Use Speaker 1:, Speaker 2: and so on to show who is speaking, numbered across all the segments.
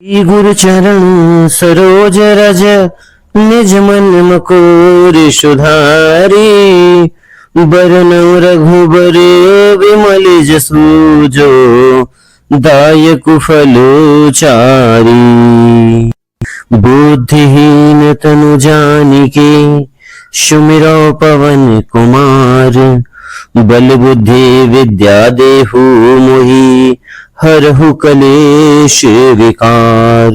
Speaker 1: गुरु चरण सरोज रज निज मन मकोर सुधारी बरनउँ रघुबर विमल जसु जो दायक फल चारी। बुद्धिहीन तनु जानिके सुमिरौ पवन कुमार बल बुद्धि विद्या देहु मोहि हरहु कलेश विकार।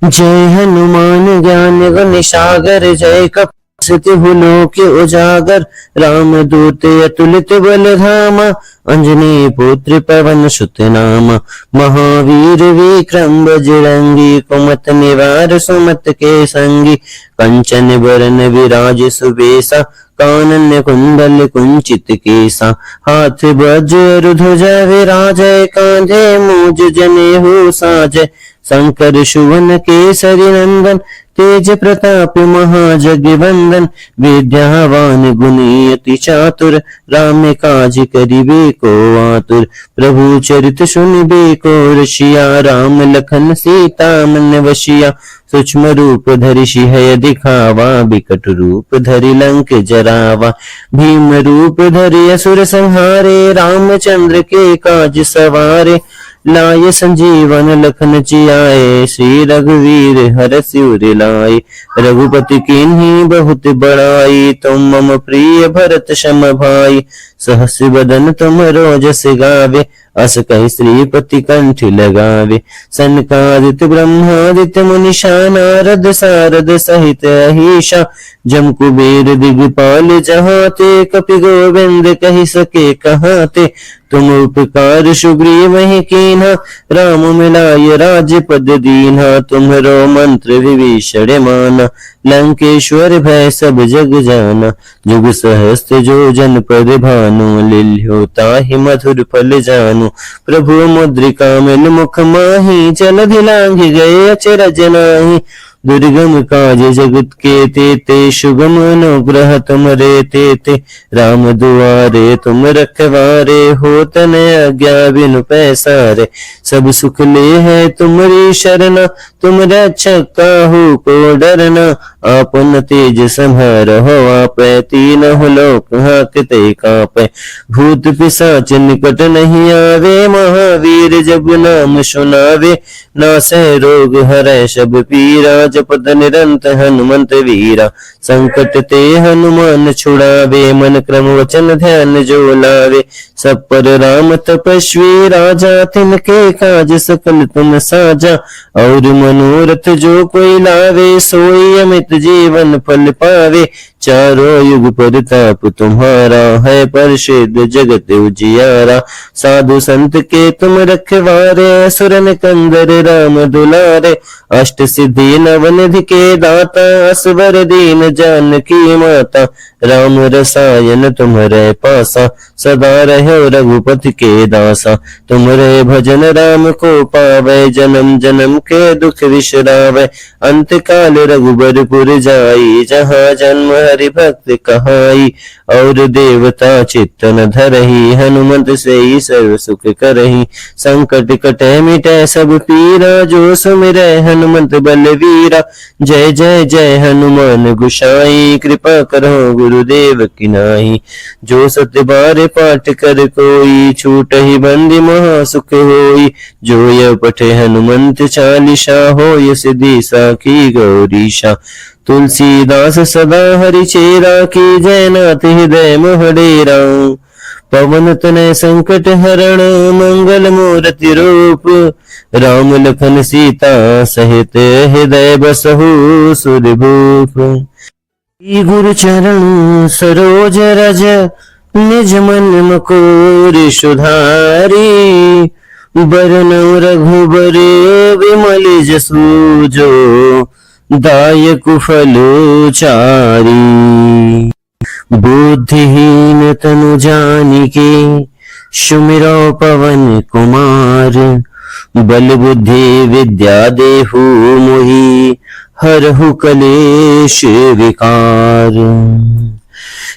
Speaker 1: जय हनुमान ज्ञान गुण सागर जय कपि लोक उजागर राम दूत अतुलित बल धामा अंजनी पुत्र पवन सुत नामा। महावीर विक्रम बजरंगी कुमत निवार सुमत के संगी कंचन बरन विराज सुबेसा कानन कुंडल कुंचित केसा। हाथ वज्र ध्वजा विराजय कांधे मूज जनेऊ साजय शंकर सुवन केसरी नंदन तेज प्रताप महाजगवंदन। विद्यावान गुणी अति चातुर राम काज करिबे को आतुर। प्रभु चरित सुनिबे को रसिया राम लखन सीता मन वसिया। सूक्ष्म रूप धरि सिंह दिखावा बिकट रूप धरि लंक जरावा। भीम रूप धरि असुर संहारे रामचंद्र के काज सवारे। लाय संजीवन लखन जियाए श्री रघुवीर हरषि उर लाए। रघुपति कीन्ही बहुत बड़ाई तुम मम प्रिय भरत सम भाई। सहस बदन तुम रोजस गावे अस कहि श्रीपति कंठ लगावे। सनकादित ब्रह्मादित्य मुनीषा नारद सारद सहित अहिषा। जम कुबेर दिगपाल जहाते कपि गोविंद कहि सके कहाते। तुम उपकार सुग्रीव ही कीन्हा राम मिलाय राजपद दीन्हा। तुम्हरो मंत्र विभीषण माना लंकेश्वर भय सब जग जाना। जुग सहस्त्र जो जन पर भानु लिल्ह्यो ताहि मधुर फल जानू। प्रभु मुद्रिका मिल मुख माही जलधि लांघि गए अचरज नाही। दुर्गम काज जगत के तेते सुगम अनुग्रह तुमरे तेते। राम दुआरे तुम रखवारे हो तन आज्ञा बिनु पैसारे। सब सुख ले है तुमरी शरणा तुम रक्षक काहू को डरना। आपन तेज संहारहो आपै तीनहुँ लोक हांकते कांपै। भूत पिशाच निकट नहीं आवे महावीर जब नाम सुनावे। नासै रोग हरै सब पीरा जपत निरंत हनुमंत वीरा। संकट ते हनुमान छुड़ावे मन क्रम वचन ध्यान जो लावे। सब पर राम तपस्वी राजा तिनके काज सकल तुम साजा। और मनोरथ जो कोई लावे सोई अमित जीवन फल पावे। चारों युग प्रताप तुम्हारा है प्रसिद्ध जगत उजियारा। साधु संत के तुम रखवारे असुरन कंदर राम दुलारे। अष्ट सिद्धि नवनिधि के दाता असवर दीन जानकी माता। राम रसायन तुम्हारे पासा सदा रहो रघुपति के दासा। तुम्हारे भजन राम को पावे जन्म जन्म के दुख विसरावे। अंत काल रघुबरपुर जाई जहाँ जन्म हरि भक्त कहाई। और देवता चित्तन धरही हनुमंत से ही सर्व सुख करही। संकट कटे मिटे सब पीरा जो सुमिरै हनुमंत बलवीरा। जय जय जय हनुमान गोसाई कृपा करो गुरुदेव की नाई। जो सत्य बार पाठ कर कोई छूटहि बंदी महा सुख होई। जो यह पठे हनुमंत चालीसा होय सिद्धि साखी गौरीशा। तुलसीदास सदा हरि चेरा की जय नाथ हृदय मोह डेरा। पवन तनय संकट हरण मंगल मूर्ति रूप। राम लखन सीता सहित हृदय बसहु सुरभूप। गुरु चरण सरोज रज निज मन मकोर सुधारी। बरनउँ रघुबर विमल जसु जो दायक फल चारी। बुद्धिहीन तनु जानिके सुमिरौ पवन कुमार बल बुद्धि विद्या देहु मोहि हरहु कलेश विकार।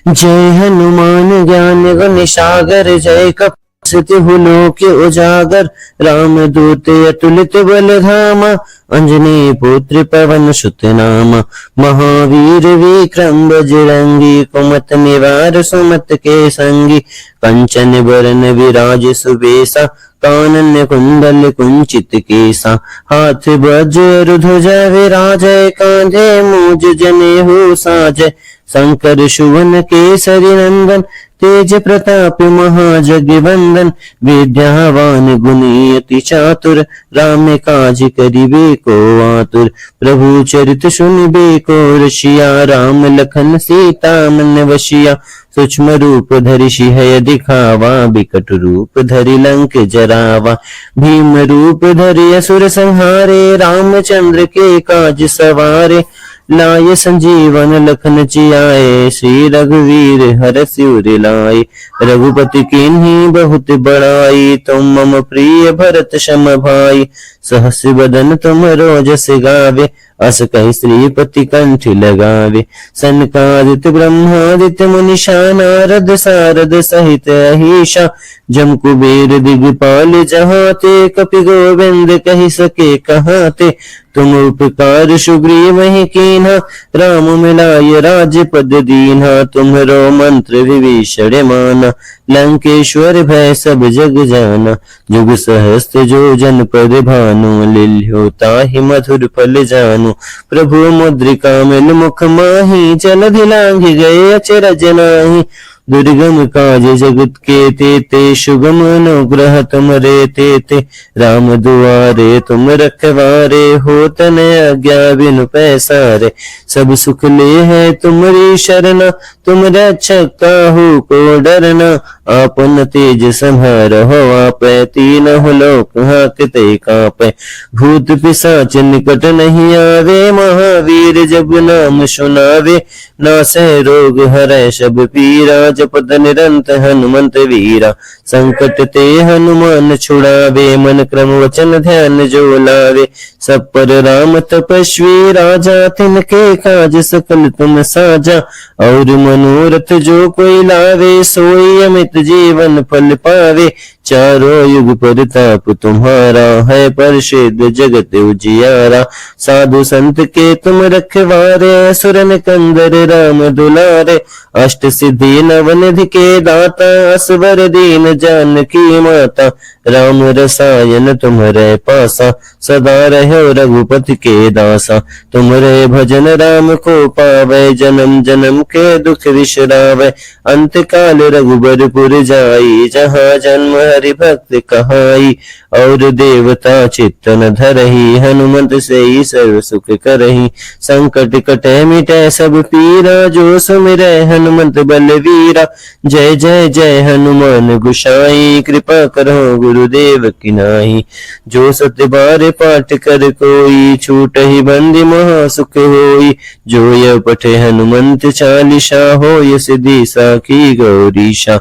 Speaker 1: जय हनुमान ज्ञान गुण सागर जय कपि हो लोके उजागर, राम दूत अतुलित बल धामा, अंजनी पुत्र पवन सुत नामा, महावीर विक्रम बजरंगी, कुमत निवार सुमत के संगी, कंचन बरन विराज सुबेसा, कानन कुंडल कुंचित केसा, हाथ वज्र ध्वजा विराजय, कांधे मूज जनेऊ साजय, शंकर सुवन केसरी नंदन, तेज प्रताप महाजगवंदन, विद्यावान गुणी अति चातुर, राम काज करिबे को आतुर, प्रभु चरित सुनिबे को रसिया, राम लखन सीता मन वशिया, सूक्ष्म रूप धरि सिंह दिखावा, बिकट रूप धरि लंक जरावा, भीम रूप धरि असुर संहारे, रामचंद्र के काज सवारे, लाय संजीवन लखन जियाए, श्री रघुवीर हरषि उर लाए, रघुपति कीन्ही बहुत बड़ाई, तुम मम प्रिय भरत सम भाई, सहस बदन तुम रोजस गावे, अस कहि श्रीपति कंठ लगावे, सनकादित ब्रह्मादित्य मुनीषा, नारद सारद सहित अहिषा, जम कुबेर दिगपाल जहाते, कपि गोविंद कहि सके कहाते, तुम उपकार सुग्रीव ही कीन्हा, राम मिलाय राजपद दीन्हा, तुम्हरो मंत्र विभीषण माना, लंकेश्वर भय सब जग जाना, जुग सहस्त्र जो जन पर भानु, लिल्यो ताहि मधुर फल जानू, प्रभु मुद्रिका मिल मुख माही, जलधि लांघि गए अचरज नाहि, दुर्गम काज जगत के तेते, सुगम अनुग्रह तुमरे तेते, राम दुआरे तुम रखवारे, होत न आज्ञा बिनु पैसारे, सब सुख ले है तुमरी शरणा, तुम रक्षक काहू को डरना, आपन तेज संहारहो आपै, तीनों लोक हांकते कांपै, भूत पिशाच निकट नहीं आवे, महावीर जब नाम सुनावे, नासै रोग हरै सब पीरा, जपत निरंत हनुमंत वीरा, संकट ते हनुमान छुड़ावे, मन क्रम वचन ध्यान जो लावे, सब पर राम तपस्वी राजा, तिनके काज सकल तुम साजा, और मनोरथ जो कोई लावे, सोई अमित जीवन फल पावे, चारों युग परताप तुम्हारा, है प्रसिद्ध जगत उजियारा, साधु संत के तुम रखवारे, असुर निकंदर राम दुलारे, अष्ट सिद्धि नवनिधि के दाता, असवर दीन जानकी माता, राम रसायन तुम्हारे पासा, सदा रहो रघुपति के दासा, तुम्हारे भजन राम को पावे, जन्म जन्म के दुख विसरावे, अंत काल रघुबरपुर जाई, जहाँ जन्म हरि भक्त कहाई, और देवता चित्त न धरही, हनुमंत से ही सर्व सुख करही, संकट कटे मिटे सब पीरा, जो सुमिरै हनुमंत बलवीरा, जय जय जय हनुमान गोसाई, कृपा करो गुरुदेव की नाई, जो सत्य बार पाठ कर कोई, छूट ही बंदी महा सुख होई, जो यह पठे हनुमंत चालीसा, होय सिद्धि साखी गौरीशा,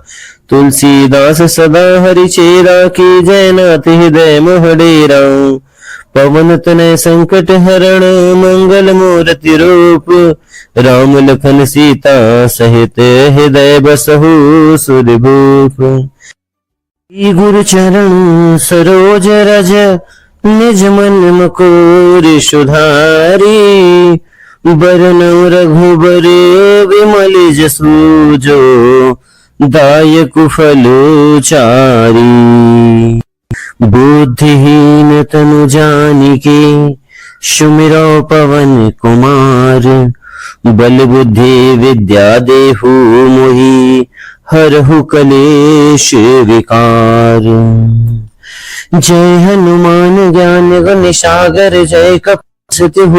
Speaker 1: तुलसीदास सदा हरि चेरा, की जय नाथ हृदय मोह डेरा, पवन तनय संकट हरण, मंगल मूर्ति रूप, राम लखन सीता सहित हृदय बसहु सुरभूप, गुरु चरण सरोज रज, निज मन मुकुर सुधारी, बरनउँ रघुबर विमल जसु जो, दायक फल चारी, बुद्धिहीन तनु जानिके, सुमिरौ पवन कुमार, बल बुद्धि विद्या देहु मोहि, हरहु कलेश विकार, जय हनुमान ज्ञान गुण सागर, जय कपि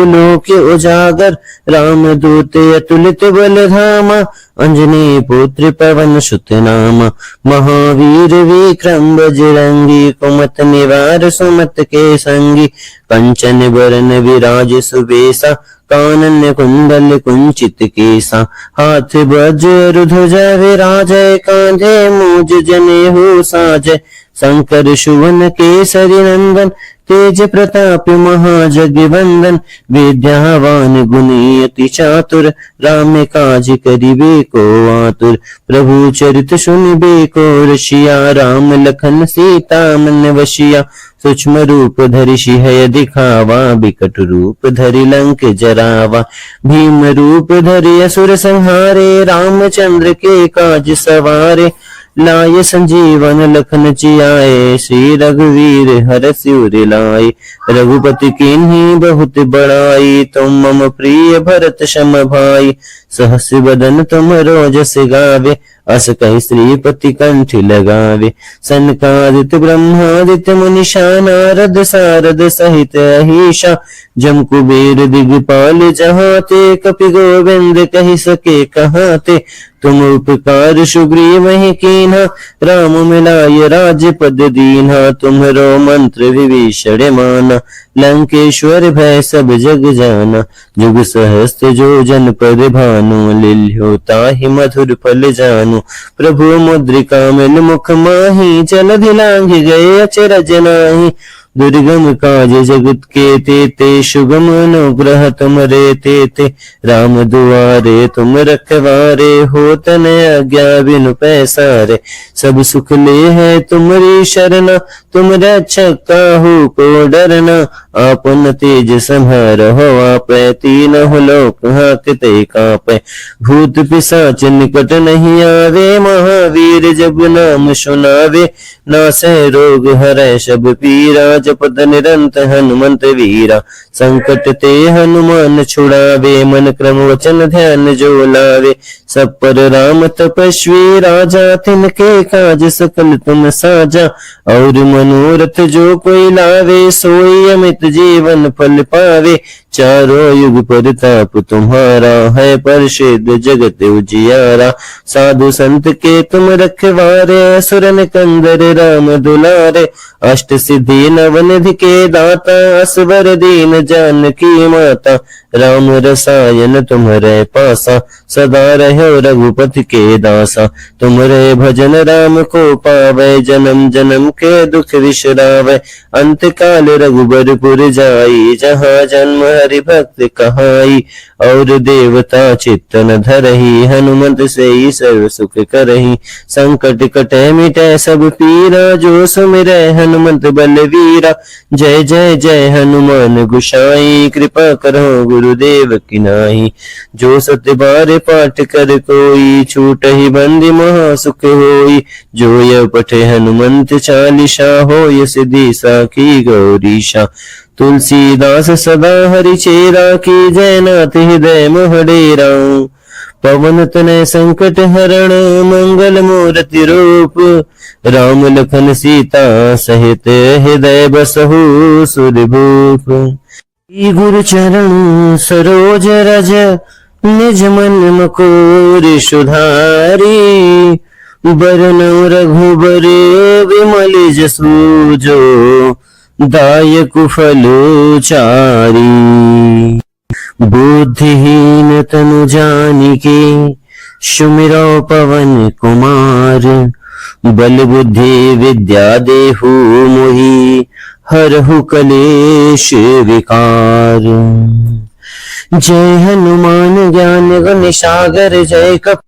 Speaker 1: लोके उजागर, राम दूत अतुलित बल धामा, अंजनी पुत्र पवन सुत नामा, महावीर विक्रम बजरंगी, कुमत निवार सुमत के संगी, कंचन बरन विराज सुबेसा, कानन कुंडल कुंचित केसा, हाथ वज्र ध्वजा विराजय, कांधे मूज जनेऊ साजय, शंकर सुवन केसरी नंदन, तेज प्रताप महाजगवंदन, विद्यावान गुणी अति चातुर, राम काज करिबे को आतुर। प्रभु चरित सुनिबे को रसिया, राम लखन सीता मन वशिया। सूक्ष्म रूप धरि सिंह दिखावा, बिकट रूप धरि लंक जरावा। भीम रूप धरि असुर संहारे, रामचंद्र के काज सवारे। लाय संजीवन लखन जियाए, श्री रघुवीर हरष उर लाए। रघुपति कीन्ही बहुत बड़ाई, तुम मम प्रिय भरत सम भाई। सहस बदन तुम रोजस गावे, अस कहि श्रीपति कंठ लगावे। सनकादित्य ब्रह्मादित्य मुनीषा, नारद सारद सहित अहिषा। जम कुबेर दिगपाल जहाते, कपि गोविंद कहि सके कहाते। तुम उपकार सुग्रीव ही कीन्हा, राम मिलाय राजपद दीन्हा। तुम्हरो मंत्र विभीषण माना, लंकेश्वर भय सब जग जाना। जुग सहस्त्र जो जन पर भानु, लिल्यो ताहि मधुर फल जानु। प्रभु मुद्रिका मिल मुख माही, जलधि लांघ गए अचरज नाही। दुर्गम काज जगत के तेते, सुगम अनुग्रह तुमरे तेते। राम दुआरे तुम रखवारे, होत न आज्ञा बिनु पैसारे। सब सुख ले है तुमरी शरणा, तुम रक्षक काहू को डरना। आपन तेज संहारहो, आपै तीनों लोक हांकते कांपै। भूत पिशाच निकट नहीं आवे, महावीर जब नाम सुनावे। नासै रोग हरै सब पीरा, जपत निरंत हनुमंत वीरा। संकट ते हनुमान छुड़ावे, मन क्रम वचन ध्यान जो लावे। सब पर राम तपस्वी राजा, तिनके काज सकल तुम साजा। और मनोरथ जो कोई लावे, सोई अमित जीवन फल पावे। चारों युग परताप तुम्हारा, है प्रसिद्ध जगत उजियारा। साधु संत के तुम रखवारे, असुर निकंदर राम दुलारे। अष्ट सिद्धि नवनिधि के दाता, असवर दीन जानकी माता। राम रसायन तुम्हरे पासा, सदा रहो रघुपति के दासा। तुम्हरे भजन राम को पावे, जन्म जन्म के दुख विसरावे। अंत काल रघुबरपुर जाई, जहाँ जन्म हरि भक्त कहाई। और देवता चित्तन धरही, हनुमंत से ही सर्व सुख करही। संकट कटे मिटे सब पीरा, जो सुमिरै हनुमंत बलवीरा। जय जय जय हनुमान गोसाई, कृपा करो गुरुदेव की नाई। जो सत्य बार पाठ कर कोई, छूटहि बंदी महा सुख होई। जो यह पठे हनुमंत चालीसा, होय सिद्धि साखी गौरीशा। तुलसीदास सदा हरि चेरा, की जय नाथ हृदय मोह डेरा। पवन तनय संकट हरण, मंगल मूर्ति रूप। राम लखन सीता सहित, हृदय बसहु सुरभूप। गुरु चरण सरोज रज, निज मन मकोर सुधारी। बरनउँ रघुबर विमल जसु, जो दायक फल चारी। बुद्धिहीन तनु जानिके, सुमिरौ पवन कुमार। बल बुद्धि विद्या देहु मोहि, हरहु कलेश विकार। जय हनुमान ज्ञान गुण सागर, जय कपि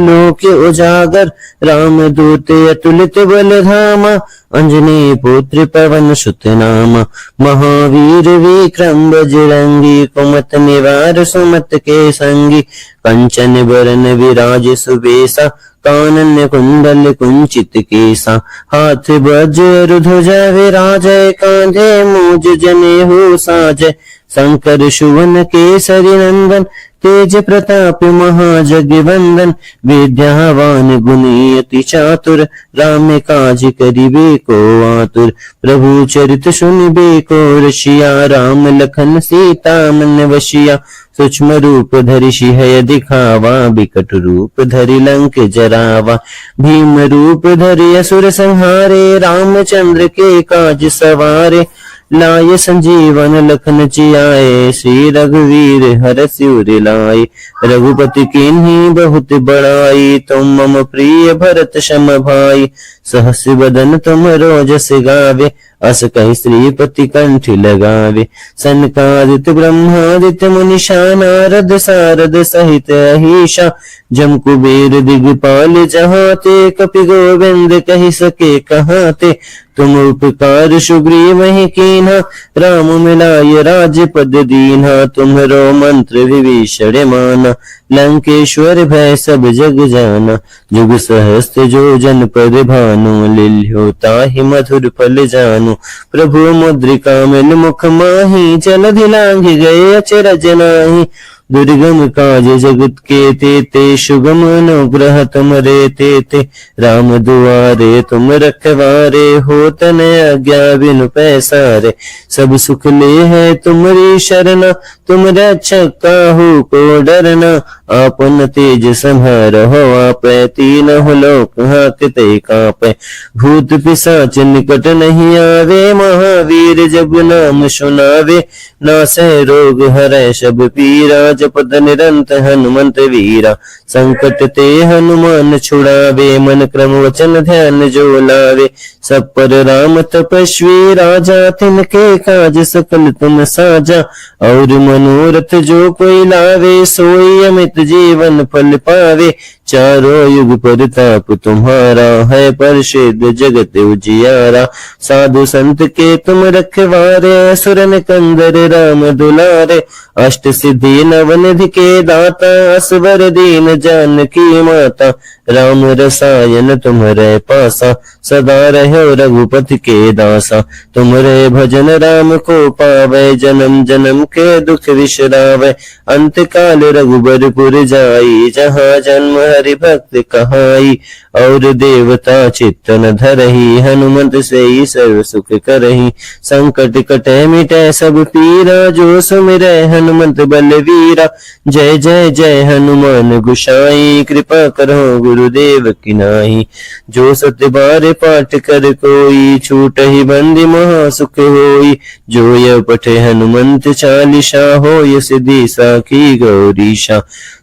Speaker 1: लोक उजागर। राम दूत अतुलित बल धामा, अंजनी पुत्र पवन सुत नामा। महावीर विक्रम बजरंगी, कुमत निवार सुमत के संगी। कंचन बरन विराज सुबेसा, कानन कुंडल कुंचित केसा। हाथ वज्र ध्वजा विराजय, कांधे मूज जनेऊ साजय। शंकर सुवन केसरी नंदन, तेज प्रताप महाजगवंदन। विद्यावान गुणी अति चातुर, राम काज करिबे को आतुर। प्रभु चरित सुनिबे को रसिया, राम लखन सीता मन वशिया। सूक्ष्म रूप धरि सिंह दिखावा, बिकट रूप धरि लंक जरावा। भीम रूप धरि असुर संहारे, रामचंद्र के काज सवारे। लाय संजीवन लखन जियाए, श्री रघुवीर हरष उर लाए। रघुपति कीन्ही बहुत बड़ाई, तुम मम प्रिय भरत सम भाई। सहस बदन तुम रोजस गावे, अस कहि श्रीपति कंठ लगावे। सनकादित्य ब्रह्मादित्य मुनीषा, नारद सारद सहित अहिषा। जम कुबेर दिगपाल जहाते, कपि गोविंद कहि सके कहाते। तुम उपकार सुग्रीव ही कीन्हा, राम मिलाय राजपद दीन्हा। तुम्हरो मंत्र विभीषण माना, लंकेश्वर भय सब जग जाना। जुग सहस्त्र जो जन पर भानु, लिल्यो ताहि मधुर फल जानु। प्रभु मुद्रिका मिल मुख माही, जलधि लांघ गए अचरज नाही। दुर्गम काज जगत के तेते, सुगम अनुग्रह तुमरे तेते। राम दुआरे तुम रखवारे, हो तन आज्ञा बिनु पैसारे। सब सुख ले है तुमरी शरण, तुम रक्षक काहू को डरना। आपन तेज संहारहो, आपै तीनों लोक हाकते कापै। भूत पिशाच निकट नहीं आवे, महावीर जब नाम सुनावे। नासै रोग हरै सब पीरा, जपत निरंतर हनुमंत वीरा। संकट ते हनुमान छुड़ावे, मन क्रम वचन ध्यान जो लावे। सब पर राम तपस्वी राजा, तिनके काज सकल तुम साजा। और मनोरथ जो कोई लावे, सोई अमित जीवन फल पावे। चारों युग परताप तुम्हारा, है प्रसिद्ध जगत उजियारा। साधु संत के तुम रखवारे, असुर निकंदर राम दुलारे। अष्ट सिद्धि नवनिधि के दाता, असवर दीन जानकी माता। राम रसायन तुम्हारे पासा, सदा रहो रघुपति के दासा। तुम्हारे भजन राम को पावे, जन्म जन्म के दुख विश्रावे। अंत काल रघुबरपुर जाई, जहाँ जन्म हरि भक्त कहाई। और देवता चित्तन धरही, हनुमंत से ही सर्व सुख करही। संकट कटे मिटे सब पीरा, जो सुमिरै हनुमंत बलवीरा। जय जय जय हनुमान गोसाई, कृपा करो गुरुदेव की नाई। जो सत्य बार पाठ कर कोई, छूटहि बंदी महा सुख होई। जो यह पठे हनुमंत चालीसा, होय सिद्धि साखी गौरीशा।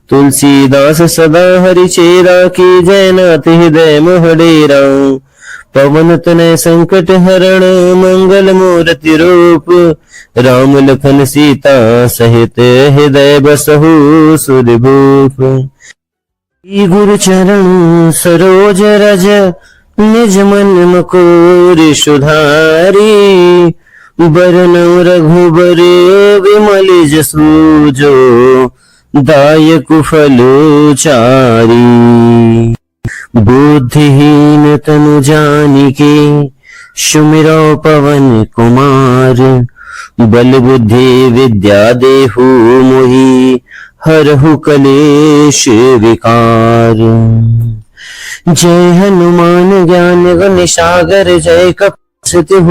Speaker 1: तुलसीदास सदा हरि चेरा, की जयनाथ हृदय मोह डेरा। पवन तनय संकट हरण, मंगल मूर्ति रूप। राम लखन सीता सहित, हृदय बसहु सुरभूप। गुरु चरण सरोज रज, निज मन मुकुर सुधारी। बरनउँ रघुबर विमल जसु, जो दायक फल चारी। बुद्धिहीन तनु जानिके, सुमिरौ पवन कुमार। बल बुद्धि विद्या देहु मोहि, हरहु कलेश विकार। जय हनुमान ज्ञान गुण सागर, जय कपि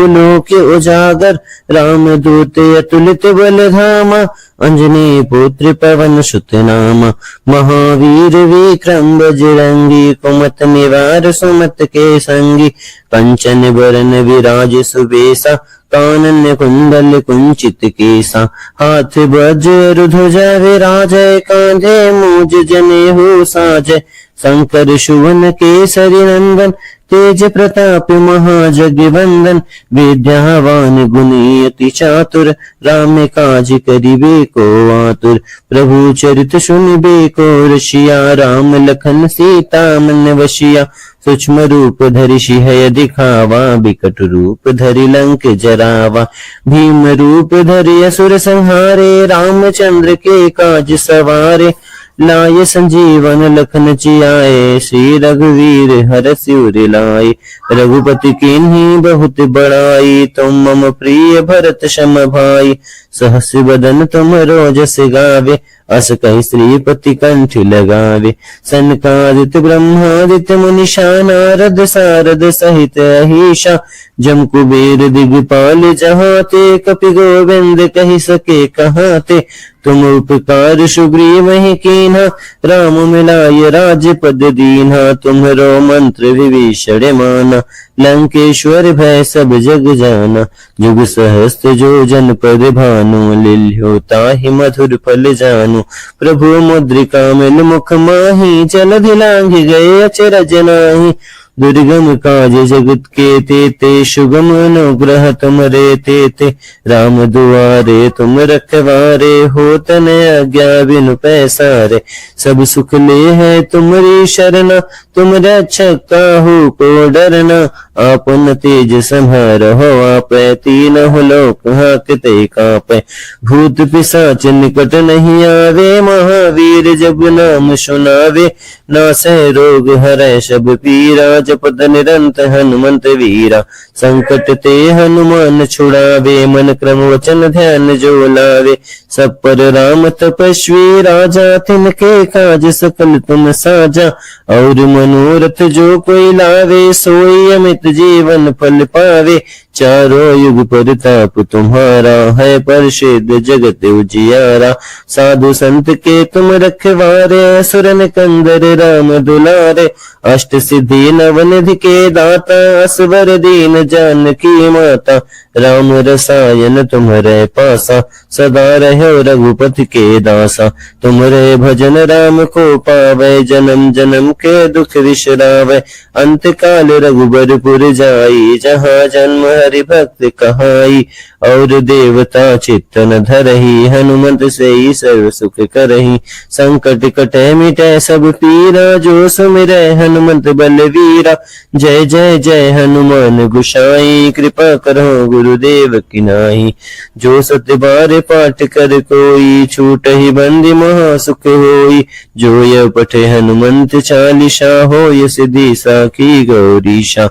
Speaker 1: लोक उजागर। राम दूत अतुलित बल धामा, अंजनी पुत्र पवन सुत नामा। महावीर विक्रम बजरंगी, कुमत निवार सुमत के संगी। कंचन बरन विराज सुबेसा, कानन कुंडल कुंचित केसा। हाथ वज्र ध्वजा विराजय, कांधे मूज जनेऊ साजय। शंकर सुवन केसरी नंदन, तेज प्रताप महाजगवंदन। विद्यावान गुणी अति चातुर, राम काज करिबे को आतुर। प्रभु चरित सुनिबे को रसिया, राम लखन सीता मन वसिया। सूक्ष्म रूप धरि सिंह दिखावा, बिकट रूप धरि लंक जरावा। भीम रूप धरि असुर संहारे, रामचंद्र के काज सवारे। लाय संजीवन लखन जियाए, श्री रघुवीर हरष उर लाए। रघुपति कीन्ही बहुत बड़ाई, तुम मम प्रिय भरत सम भाई। सहस बदन तुम रोजस गावे, अस कहि श्रीपति कंठ लगावे। सनकादित्य ब्रह्मादित्य मुनीषा, नारद सारद सहित अहिषा। जम कुबेर दिगपाल जहाते, कपि गोविंद कहि सके कहाते। तुम उपकार सुग्रीव ही कीन्हा, राम मिलाय राज्य पद दीन्हा। तुम्हरो मंत्र विभीषण माना, लंकेश्वर भय सब जग जाना। जुग सहस्त्र जो जन पर भानु, लिल्यो ताहि मधुर फल जानु। प्रभु मुद्रिका मिल मुख माहि, जलधि लांघि गए अचरज नाहि। दुर्गम काज जगत के तेते, सुगम अनुग्रह तुमरे तेते। राम दुआरे तुम रखवारे, होत न आज्ञा बिनु पैसारे। सब सुख ले है तुम्हारी शरणा, तुम रक्षक काहू को डरना। आपन तेज संहारहो, आपै तीनों लोक हांकते कांपै। भूत पिशाच निकट नहीं आवे, महावीर जब नाम सुनावे। नासै रोग हरै सब पीरा, जपत निरंतर हनुमंत वीरा। संकट ते हनुमान छुड़ावे, मन क्रम वचन ध्यान जो लावे। सब पर राम तपस्वी राजा, तिनके काज सकल तुम साजा। और मनोरथ जो कोई लावे, सोई अमित जीवन फल पावे। चारों युग परताप तुम्हारा, है प्रसिद्ध जगत उजियारा। साधु संत के तुम रखवारे, असुर निकंदर राम दुलारे। अष्ट सिद्धि नवनिधि के दाता, असवर दीन जानकी माता। राम रसायन तुम्हारे पासा, सदा रहो रघुपति के दासा। तुम्हारे भजन राम को पावे, जन्म जन्म के दुख विश्रावे। अंत काल रघुबरपुर जाई, जहाँ जन्म हरि भक्त कहाई। और देवता चित्त न धरही, हनुमंत से ही सर्व सुख करही। संकट कटे मिटे सब पीरा, जो सुमिरै हनुमंत बलवीरा। जय जय जय हनुमान गोसाई, कृपा करो गुरुदेव की नाई। जो सत्य बार पाठ कर कोई, छूट ही बंदी महा सुख होई। जो यह पठे हनुमंत चालीसा, होय सिद्धि साखी गौरीशा।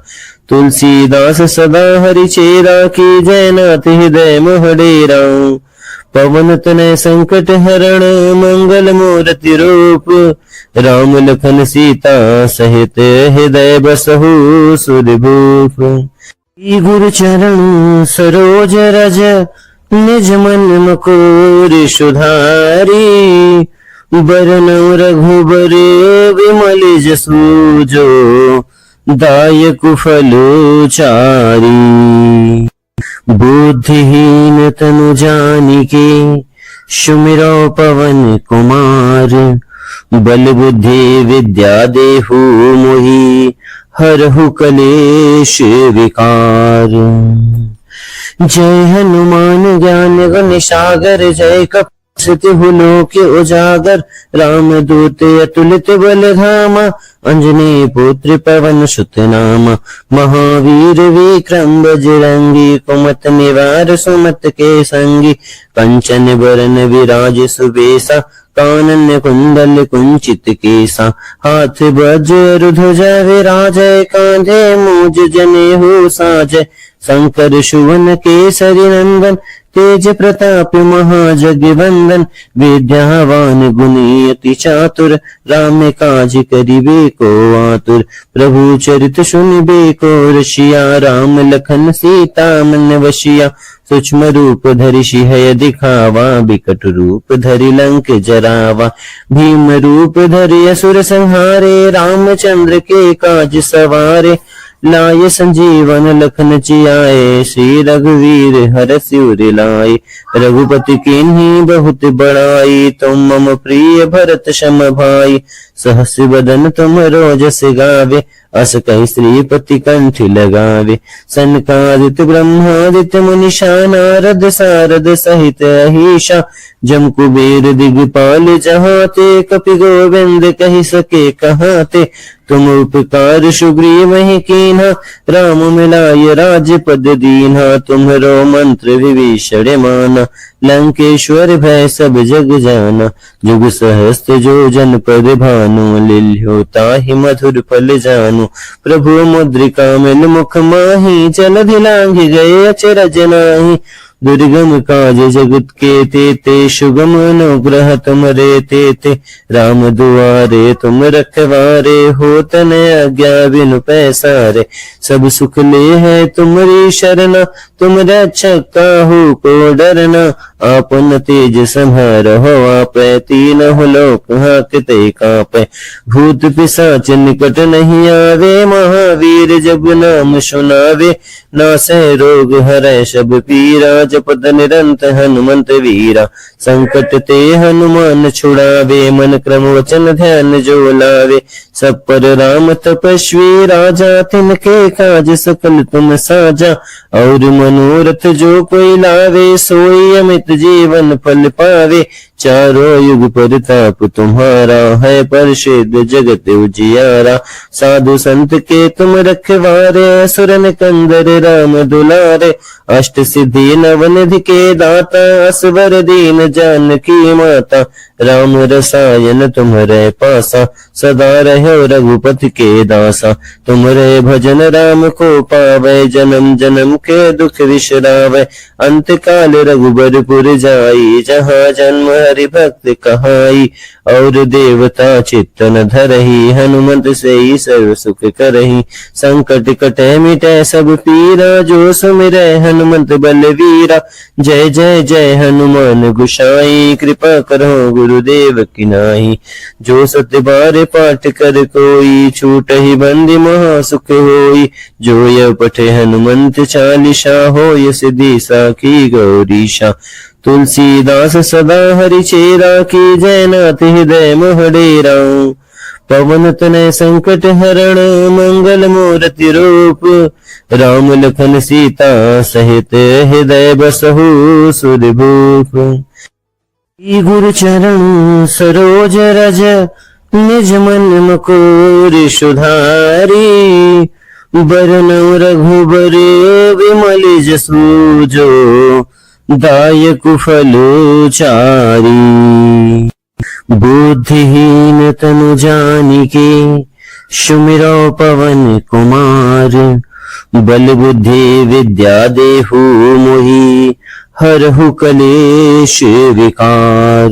Speaker 1: तुलसीदास सदा हरि चेरा, की जय नाथ हृदय मोहडेरा। पवन तनय संकट हरण, मंगल मूर्ति रूप। राम लखन सीता सहित, हृदय बसहु सुरभूप। गुरु चरण सरोज रज, निज मन मुकुर सुधारी। बरनउँ रघुबर विमल जसु, जो दायक फल चारी। बुद्धिहीन तनु जानिके, सुमिरौ पवन कुमार। बल बुद्धि विद्या देहु मोहि, हरहु कलेश विकार। जय हनुमान ज्ञान गुण सागर, जय कपि लोक उजागर। राम दूत अतुलित बल धामा, अंजनी पुत्र पवन सुत नामा। महावीर विक्रम बजरंगी, कुमत निवार सुमत के संगी। कंचन बरन विराज सुबेसा, कानन कुंडल कुंचित केसा। हाथ वज्र ध्वजा विराजय, कांधे मूज जनेऊ साजय। शंकर सुवन केसरी नंदन, तेज प्रताप महाजगवंदन। विद्यावान गुणी अति चातुर, राम काज करिबे को आतुर। प्रभु चरित सुनिबे को रसिया, राम लखन सीता मन वसिया। सूक्ष्म रूप धरि सिंह दिखावा, बिकट रूप धरि लंक जरावा। भीम रूप धरि असुर संहारे, रामचंद्र के काज सवारे। लाय संजीवन लखन जियाए, श्री रघुवीर हरषि उर लाए। रघुपति कीन्ही बहुत बड़ाई, तुम मम प्रिय भरत सम भाई। सहस बदन तुम रोजस गावे, अस कहि श्रीपति कंठ लगावे। सनकादिक ब्रह्मादित्य मुनीषा, नारद सारद सहित अहीशा। जम कुबेर दिगपाल जहाँ ते, कपि गोविंद कहि सके कहाँ ते। तुम उपकार सुग्रीव ही कीन्हा, राम मिलाय राज्य पद दीन्हा। तुम्हरो मंत्र विभीषण माना, लंकेश्वर भय सब जग जाना। जुग सहस्त्र जो जन पर भानु, लिल्यो ताहि मधुर फल जानु। प्रभु मुद्रिका मिल मुख माहि, जलधि लांघि गए अचरज नाहि। दुर्गम काज जगत के तेते, सुगम अनुग्रह तुमरे तेते। राम दुआरे तुम रखवारे, होत न आज्ञा बिनु पैसारे। सब सुख ले है तुम्हारी शरणा, तुम रक्षक काहू को डरना, आपन तेज संहारहो आपै, तीनों लोक हांकते कांपै। भूत पिशाच निकट नहीं आवे, महावीर जब नाम सुनावे। नासै रोग हरै सब पीरा, जपत निरंत हनुमंत वीरा। संकट ते हनुमान छुड़ावे, मन क्रम वचन ध्यान जो लावे। सब पर राम तपस्वी राजा, तिनके काज सकल तुम साजा। और मनोरथ जो कोई लावे, सोई अमित जीवन फल पावे। चारों युग परताप तुम्हारा, है प्रसिद्ध जगत उजियारा। साधु संत के तुम रखवारे, असुर निकंदर राम दुलारे। अष्ट सिद्धि नवनिधि के दाता, असवर दीन जानकी माता। राम रसायन तुम्हारे पासा, सदा रहो रघुपति के दासा। तुम्हारे भजन राम को पावे, जन्म जन्म के दुख विश्रावे। अंत काल रघुबरपुर जाई, जहाँ जन्म हरि भक्त कहाई। और देवता चित्तन धरही, हनुमंत से ही सर्व सुख करही। संकट कटे मिटे सब पीरा, जो सुमिरै हनुमंत बलवीरा। जय जय जय हनुमान गोसाई, कृपा करो गुरुदेव की नाई। जो सत्य बार पाठ कर कोई, छूट ही बंदी महा सुख होई। जो यह पठे हनुमंत चालीसा, हो यह सिद्धि साखी गौरीशा। तुलसीदास सदा हरि चेरा, की जय नाथ हृदय मोहडेरा। पवन तनय संकट हरण, मंगल मूर्ति रूप। राम लखन सीता सहित, हृदय बसहु सुरभूप। गुरु चरण सरोज रज, निज मन मुकुर सुधारी। बरनउँ रघुबर विमल जसु, जो दायक फल चारी। बुद्धिहीन तनु जानिके, सुमिरौ पवन कुमार। बल बुद्धि विद्या देहु मोहि, हरहु कलेश विकार।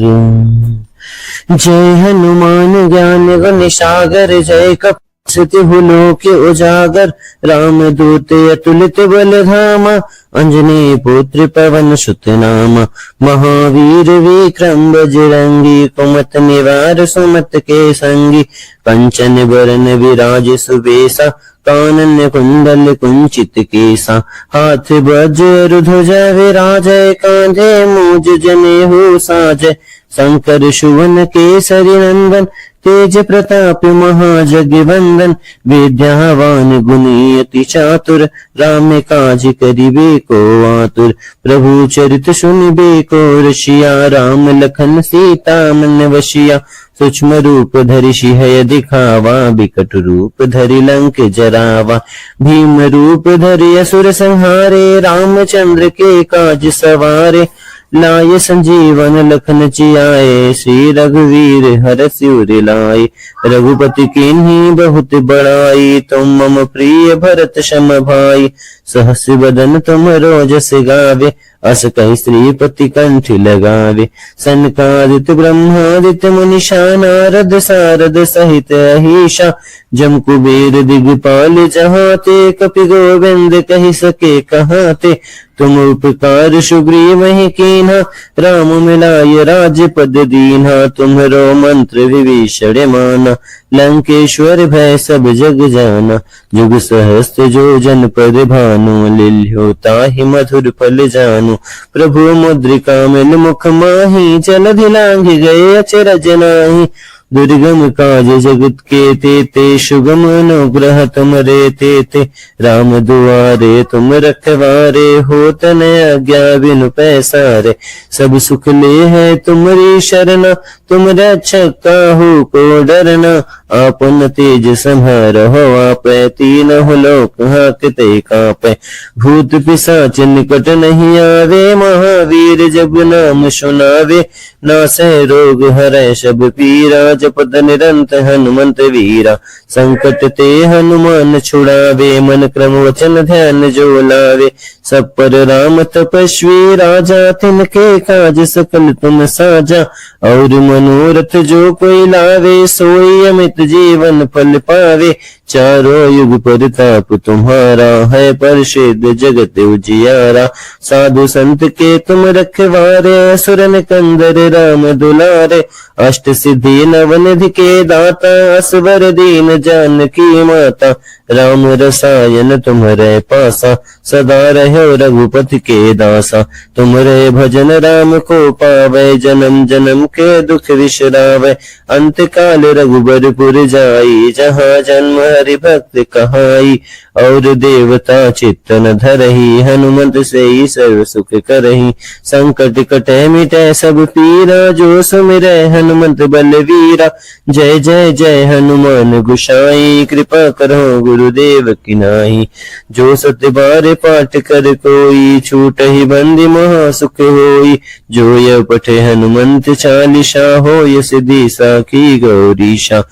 Speaker 1: जय हनुमान ज्ञान गुण सागर, जय कपि लोक उजागर। राम दूत अतुलित बल धामा, अंजनी पुत्र पवन सुत नामा। महावीर विक्रम बजरंगी, कुमत निवार सुमत के संगी। कंचन बरन विराज सुबेसा, कानन कुंडल कुंचित केसा। हाथ वज्र ध्वजा विराजय, कांधे मूज जनेऊ साजय। शंकर सुवन केसरी नंदन, तेज प्रताप महाजगवंदन। विद्यावान गुणी अति चातुर, राम काज करिबे को आतुर। प्रभु चरित सुनिबे को रसिया, राम लखन सीता मन वसिया। सूक्ष्म रूप धरि सिंह दिखावा, बिकट रूप धरि लंक जरावा। भीम रूप धरि असुर संहारे, रामचंद्र के काज सवारे। लाय संजीवन लखन जियाए, श्री रघुवीर हरषि सिर लाए। रघुपति कीन्ही बहुत बड़ाई, तुम मम प्रिय भरत सम भाई। सहस बदन तुम रोजस गावे, अस कहि श्रीपति कंठ लगावे। सनकादिक ब्रह्मादित्य मुनीषा, नारद सारद सहित अहीशा। जम कुबेर दिगपाल जहाँ ते, कपि गोविंद कहि सके कहाँ ते। तुम उपकार सुग्रीव ही कीन्हा, राम मिलाय राजपद दीन्हा। तुम्हरो मंत्र विभीषण माना, लंकेश्वर भय सब जग जाना। जुग सहस्त्र जो जन पर भानु, लील्यो ताहि मधुर फल जानू। प्रभु मुद्रिका मिल मुख माही, जलधि लांघि गए अचरज नाहि। दुर्गम काज जगत के तेते, सुगम अनुग्रह तुमरे तेते। राम दुआरे तुम रखवारे, होत न आज्ञा बिनु पैसारे। सब सुख ले है तुमरी शरण, तुम रक्षक काहू को डरना। आपन तेज संहारहो आपै, तीनों लोक हांकते कांपै। भूत पिशाच निकट नहीं आवे, महावीर जब नाम सुनावे। नासै रोग हरै सब पीरा, जपत निरंत हनुमंत वीरा। संकट ते हनुमान छुड़ावे, मन क्रम वचन ध्यान जो लावे। सब पर राम तपस्वी राजा, तिनके काज सकल तुम साजा। और मनोरथ जो कोई लावे, सोई अमित जीवन फल पावे। चारों युग परताप तुम्हारा, है प्रसिद्ध जगत उजियारा। साधु संत के तुम रखवारे, असुर कंदर राम दुलारे। अष्ट सिद्धि नवनिधि के दाता, असवर दीन जानकी माता। राम रसायन तुम्हारे पासा, सदा रहो रघुपति के दासा। तुम्हारे भजन राम को पावे, जन्म जन्म के दुख विश्रावे। अंत काल रघुबरपुर जाई, जहाँ जन्म हरि भक्त कहाई। और देवता चित्तन धरही, हनुमंत से ही सर्व सुख करही। संकट कटे मिटे सब पीरा, जो सुमिरै हनुमंत बलवीरा। जय जय जय हनुमान गोसाई, कृपा करो गुरुदेव की नाई। जो सत्य बार पाठ कर कोई, छूटहि बंदी महा सुख होई। जो यह पठे हनुमंत चालीसा, होय सिद्धि साखी गौरीशा।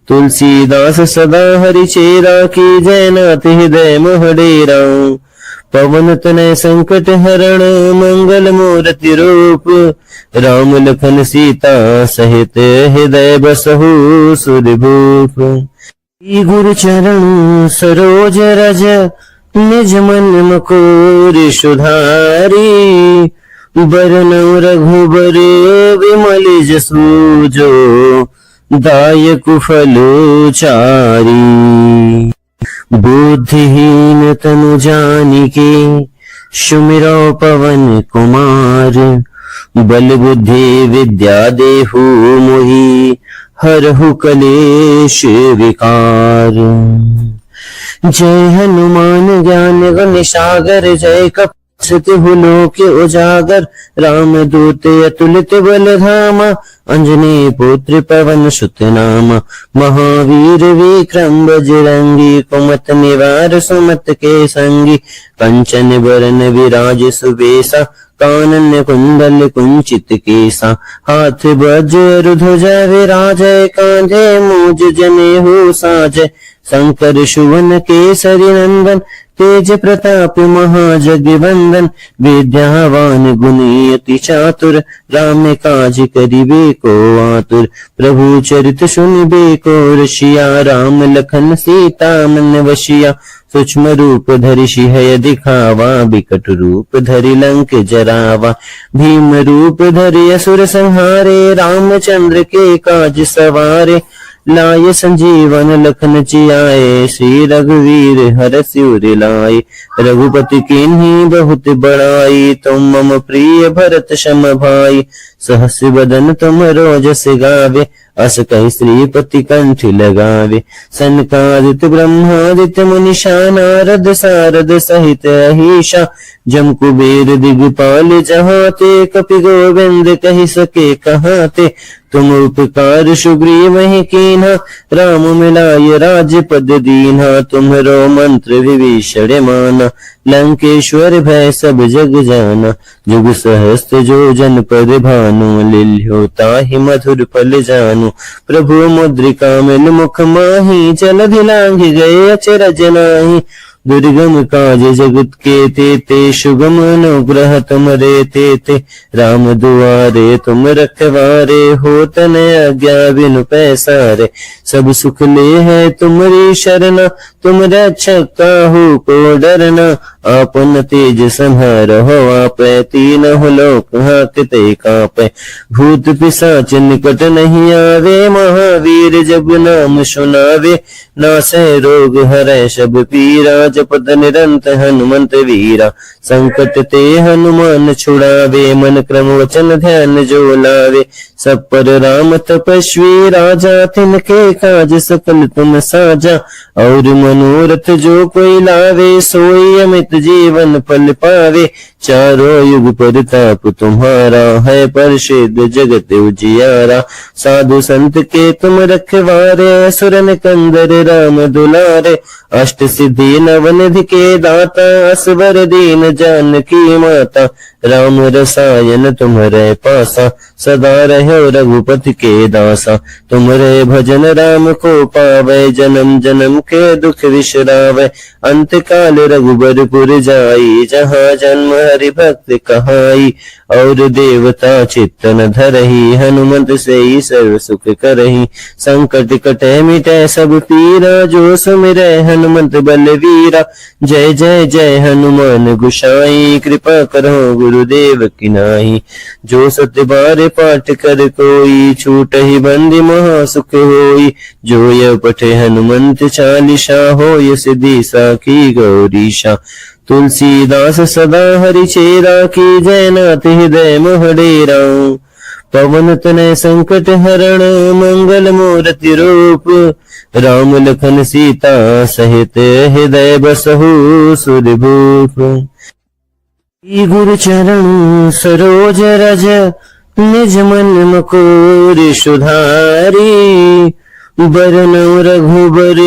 Speaker 1: तुलसीदास सदा हरि चेरा, की जय नाथ हृदय मोह डेरा। पवन तनय संकट हरण, मंगल मूर्ति रूप। राम लखन सीता सहित, हृदय बसहु सुरभूप। गुरु चरण सरोज रज, निज मन मकोरि सुधारी। बरनउँ रघुबर विमल जसु, जो दायक फल चारी। बुद्धिहीन तनु जानिके, सुमिरौ पवन कुमार। बल बुद्धि विद्या देहु मोहि, हरहु कलेश विकार। जय हनुमान ज्ञान गुण सागर, जय कपि लोक उजागर। राम दूत अतुलित बल धामा, अंजनी पुत्र पवन सुत नामा। महावीर विक्रम बजरंगी, कुमत निवार सुमत के संगी। कंचन बरन विराज सुबेसा, कानन कुंडल कुंचित केसा। हाथ वज्र ध्वजा विराजय, कांधे मूज जनेऊ साजय। शंकर सुवन केसरी नंदन, तेज प्रताप महाजगवंदन। विद्यावान गुणी अति चातुर, राम काज करिबे को आतुर। प्रभु चरित सुनिबे को रसिया, राम लखन सीता मन वसिया। सूक्ष्म रूप धरि सिंह दिखावा, बिकट रूप धरि लंक जरावा। भीम रूप धरि असुर संहारे, रामचंद्र के काज सवारे। लाय संजीवन लखन जियाए, श्री रघुवीर हरषि उर लाए। रघुपति कीन्ही बहुत बड़ाई, तुम मम प्रिय भरत सम भाई। सहस बदन तुम रोजस गावे, अस कहि श्रीपति कंठ लगावे। सनकादिक ब्रह्मादित्य मुनीषा, नारद सारद सहित अहीशा। जम कुबेर दिगपाल जहाँ ते, कपि गोविंद कहि सके कहाँ ते। तुम उपकार सुग्रीव ही कीन्हा, राम मिलाय राजपद दीन्हा। तुम्हरो मंत्र विभीषण माना, लंकेश्वर भय सब जग जाना। जुग सहस्त्र जो जन पर भानु, लील्यो ताहि मधुर फल जानू। प्रभु मुद्रिका मिल मुख माही, जलधि लांघि गए अचरज नाहि। दुर्गम काज जगत के तेते, सुगम अनुग्रह तुमरे तेते। राम दुआरे तुम रखवारे, होत न आज्ञा बिनु पैसारे। सब सुख ले है तुमरी शरणा, तुम रक्षक काहू को डरना। आपन तेज संहारहो आपै, तीनों लोक हांकते कांपै। भूत पिशाच निकट नहीं आवे, महावीर जब नाम सुनावे। नासै रोग हरै सब पीरा, जपत निरंत हनुमंत वीरा। संकट ते हनुमान छुड़ावे, मन क्रम वचन ध्यान जो लावे। सब पर राम तपस्वी राजा, तिनके काज सकल तुम साजा। और मनोरथ जो कोई लावे, सोई अमित जीवन फल पावे। चारों युग परताप तुम्हारा, है प्रसिद्ध जगत उजियारा। साधु संत के तुम रखवारे, असुर कंदर राम दुलारे। अष्ट सिद्धि नवनिधि के दाता, असवर दीन जानकी माता। राम रसायन तुम्हारे पासा, सदा रहो रघुपति के दासा। तुम्हारे भजन राम को पावे, जन्म जन्म के दुख दुख विश्रावै। अंत काल रघुबरपुर जाई, जहाँ जन्म हरि भक्त कहाई। और देवता चित्त न धरहि, हनुमंत सेई सर्व सुख करहि। संकट कटै मिटै सब पीरा, जो सुमिरै हनुमंत बलवीरा। जय जय जय हनुमान गोसाई, कृपा करहु गुरुदेव की नाई। जो सत्य बार पाठ कर कोई, छूटहि बंदी महा सुख होई। जो यह पठे हनुमंत चालीसा, होय सिद्धि साखी गौरीशा। तुलसीदास सदा हरि चेरा, की जय नाथ हृदय मोह डेरा। पवन तनय संकट हरण, मंगल मूर्ति रूप। राम लखन सीता सहित, हृदय बसहु सुरभूप। गुरु चरण सरोज रज, निज मन मुकुर सुधारी। बरनउँ रघुबर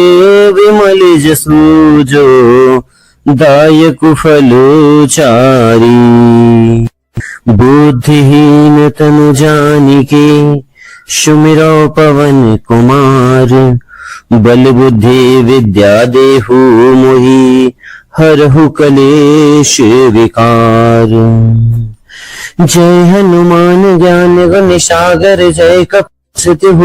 Speaker 1: विमल जसु, जो दायक फल चारी। बुद्धिहीन तनु जानिके, सुमिरौ पवन कुमार। बल बुद्धि विद्या देहु मोहि, हरहु कलेश विकार। जय हनुमान ज्ञान गुण सागर, जय कपि